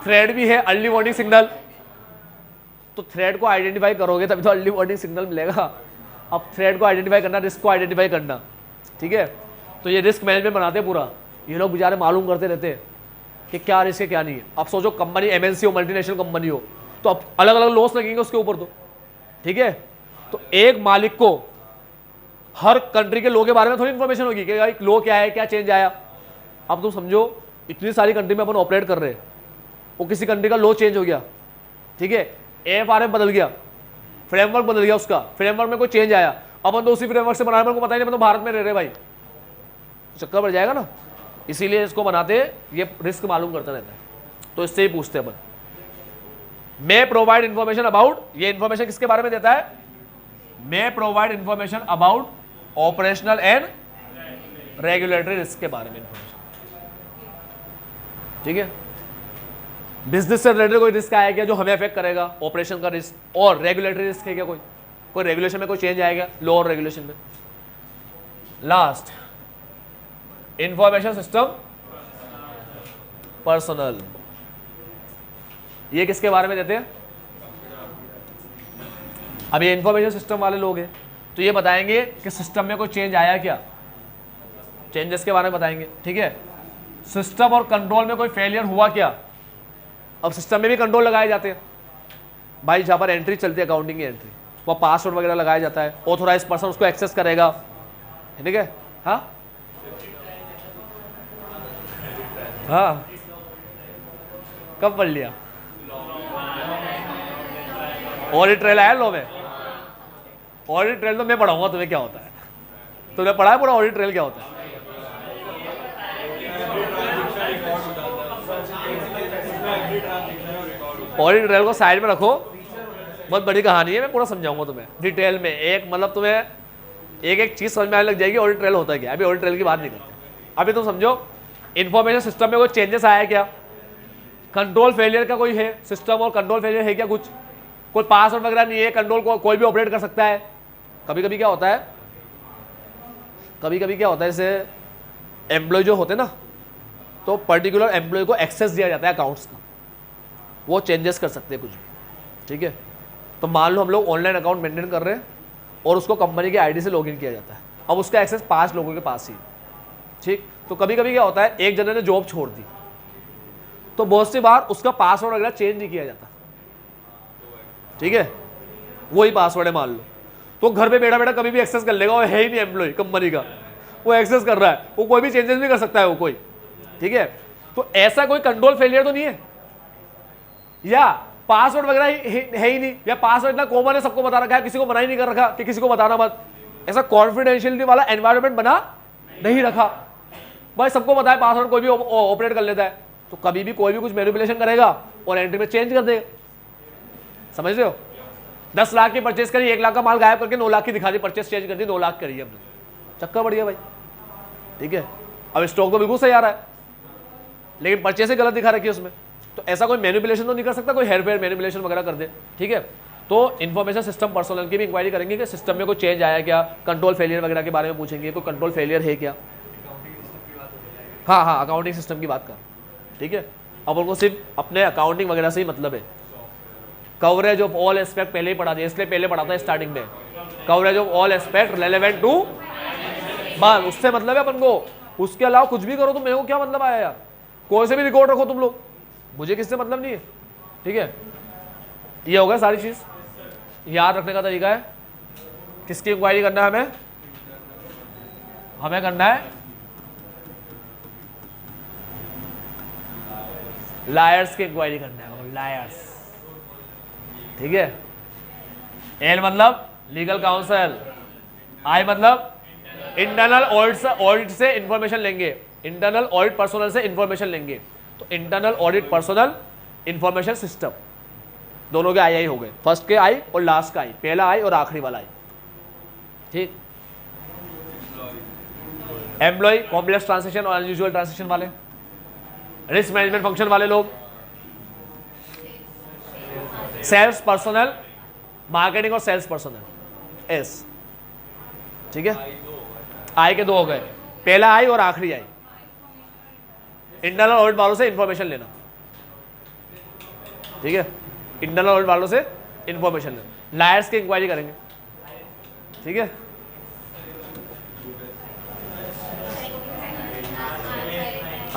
threat भी है, अर्ली वार्निंग सिग्नल। तो थ्रेट को आइडेंटिफाई करोगे तभी तो अर्ली वार्निंग सिग्नल मिलेगा। अब थ्रेट को आइडेंटिफाई करना, रिस्क को आइडेंटिफाई करना, ठीक है। तो ये रिस्क मैनेजमेंट बनाते हैं पूरा, ये लोग बेचारे मालूम करते रहते हैं कि क्या रिस्क है क्या नहीं है। अब सोचो कंपनी एमएनसी हो, मल्टीनेशनल कंपनी हो, तो अब अलग अलग लॉस लगेंगे उसके ऊपर, तो ठीक है। तो एक मालिक को हर कंट्री के लॉ के बारे में थोड़ी इन्फॉर्मेशन होगी कि भाई लॉ क्या है, क्या चेंज आया। अब तुम समझो इतनी सारी कंट्री में अपन ऑपरेट कर रहे हैं, वो किसी कंट्री का लॉ चेंज हो गया, ठीक है, एफआरएम बदल गया, फ्रेमवर्क बदल गया, उसका फ्रेमवर्क में कोई चेंज आया, अपन तो उसी फ्रेमवर्क से बनाने, को पता ही नहीं, अपन तो भारत में रह रहे भाई, चक्कर पड़ जाएगा ना। इसीलिए इसको बनाते ये रिस्क मालूम करता रहता है। तो इससे ही पूछते हैं अपन, मैं प्रोवाइड इंफॉर्मेशन अबाउट, ये इंफॉर्मेशन किसके बारे में देता है, मैं provide information about operational and regulatory risk के बारे में इंफॉर्मेशन, ठीक है। बिजनेस से रिलेटेड कोई रिस्क आएगा जो हमें अफेक्ट करेगा, ऑपरेशन का रिस्क, और रेगुलेटरी रिस्क है क्या, कोई रेगुलेशन में कोई चेंज आएगा, लॉ और रेगुलेशन में। लास्ट इंफॉर्मेशन सिस्टम पर्सनल, ये किसके बारे में देते हैं, अब ये इंफॉर्मेशन सिस्टम वाले लोग हैं, तो ये बताएंगे कि सिस्टम में कोई चेंज आया क्या, चेंजेस के बारे में बताएंगे, ठीक है। सिस्टम और कंट्रोल में कोई फेलियर हुआ क्या। अब सिस्टम में भी कंट्रोल लगाए जाते हैं भाई, जहां पर एंट्री चलती है अकाउंटिंग की एंट्री, वह पासवर्ड वगैरह लगाया जाता है, ऑथोराइज पर्सन उसको एक्सेस करेगा, ठीक है। हाँ हाँ, कब पढ़ लिया, ऑडिट ट्रेल आया लो में, ऑडिट ट्रेल तो मैं पढ़ाऊंगा तुम्हें क्या होता है, तुमने पढ़ा है पूरा ऑडिट ट्रेल क्या होता है। ऑडिट ट्रेल को साइड में रखो, बहुत बड़ी कहानी है, मैं पूरा समझाऊंगा तुम्हें डिटेल में, एक मतलब तुम्हें एक एक चीज समझ में आने लग जाएगी ऑडिट ट्रेल होता है क्या। अभी ऑडिट ट्रेल की बात नहीं करते, अभी तुम समझो इंफॉर्मेशन सिस्टम में कोई चेंजेस आया क्या, कंट्रोल फेलियर का कोई है, सिस्टम और कंट्रोल फेलियर है क्या, कुछ कोई पासवर्ड वगैरह नहीं है, कंट्रोल को कोई भी ऑपरेट कर सकता है। कभी कभी क्या होता है, जैसे एम्प्लॉय जो होते हैं ना, तो पर्टिकुलर एम्प्लॉय को एक्सेस दिया जाता है अकाउंट्स का, वो चेंजेस कर सकते हैं कुछ भी, ठीक है। तो मान लो हम लोग ऑनलाइन अकाउंट मेंटेन कर रहे हैं और उसको कंपनी के आईडी से लॉगिन किया जाता है, अब उसका एक्सेस 5 लोगों के पास ही, ठीक। तो कभी कभी क्या होता है, एक जने ने जॉब छोड़ दी, तो बहुत सी बार उसका पासवर्ड वगैरह चेंज नहीं किया जाता, ठीक है, वही पासवर्ड है मान लो, तो घर पे बैठा बैठा कभी भी एक्सेस कर लेगा, वो है ही नहीं एम्प्लॉय कंपनी का, वो एक्सेस कर रहा है, वो कोई भी चेंजेस भी कर सकता है वो कोई, ठीक है। तो ऐसा कोई कंट्रोल फेलियर तो नहीं है, या पासवर्ड वगैरह है ही नहीं, या पासवर्ड इतना कॉमन है, सबको बता रखा है, किसी को मना ही नहीं कर रखा कि किसी को बताना मत, ऐसा कॉन्फिडेंशियलिटी वाला एनवायरनमेंट बना नहीं रखा। भाई सबको पता है पासवर्ड कोई भी ऑपरेट कर लेता है, तो कभी भी कोई भी कुछ मैनिपुलेशन करेगा और एंट्री में चेंज कर देगा। समझ रहे हो? 10 लाख की परचेस करी, 1 लाख का माल गायब करके 9 लाख की दिखा दी, परचेस चेंज कर दी, 2 लाख करी है हमने, चक्कर बढ़ गया भाई। ठीक है, अब स्टॉक तो बिल्कुल सही आ रहा है लेकिन परचेस ही गलत दिखा रखी है उसमें, तो ऐसा कोई मैनिपुलेशन तो नहीं कर सकता, कोई हेरफेर मैनिपुलेशन वगैरह कर दे। ठीक है, तो इन्फॉर्मेशन सिस्टम पर्सनल की भी इंक्वायरी करेंगे कि सिस्टम में कोई चेंज आया क्या, कंट्रोल फेलियर वगैरह के बारे में पूछेंगे, कोई कंट्रोल फेलियर है क्या। हाँ, अकाउंटिंग सिस्टम की बात कर। ठीक है, अब उनको सिर्फ अपने अकाउंटिंग वगैरह से ही मतलब है। कवरेज ऑफ ऑल एस्पेक्ट पहले ही पढ़ा दिया, इसलिए पहले पढ़ा था स्टार्टिंग में, coverage of all aspect relevant to, बस उससे मतलब है अपन को। उसके अलावा कुछ भी करो तो मेरे को क्या मतलब आया यार, कोई से भी रिकॉर्ड रखो तुम लोग, मुझे किससे मतलब नहीं है। ठीक है, ये होगा सारी चीज याद रखने का तरीका है। किसकी इंक्वायरी करना है हमें करना है लायर्स की इंक्वायरी करना है, लायर्स। ठीक है, एल मतलब लीगल काउंसिल, आई मतलब इंटरनल ऑडिट से इंफॉर्मेशन लेंगे, इंटरनल ऑडिट पर्सनल से इंफॉर्मेशन लेंगे, तो internal audit personal information system दोनों के आई हो गए, फर्स्ट के आई और लास्ट का आई, पहला आई और आखिरी वाला आई। ठीक, एम्प्लॉय कॉम्प्लेक्स ट्रांसैक्शन और अनयूजुअल ट्रांसैक्शन वाले, रिस्क मैनेजमेंट फंक्शन वाले लोग, सेल्स पर्सनल, मार्केटिंग और सेल्स पर्सनल, एस। ठीक है, आई के 2 हो गए, पहला आई और आखिरी आई। इंटरनल ऑडिट वालों से इंफॉर्मेशन लेना। ठीक है, इंटरनल ऑडिट वालों से इंफॉर्मेशन लेना, लायर्स की इंक्वायरी करेंगे। ठीक है,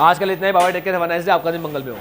आजकल इतना ही, बाबा take care, have a nice day, आपका दिन मंगल में हो।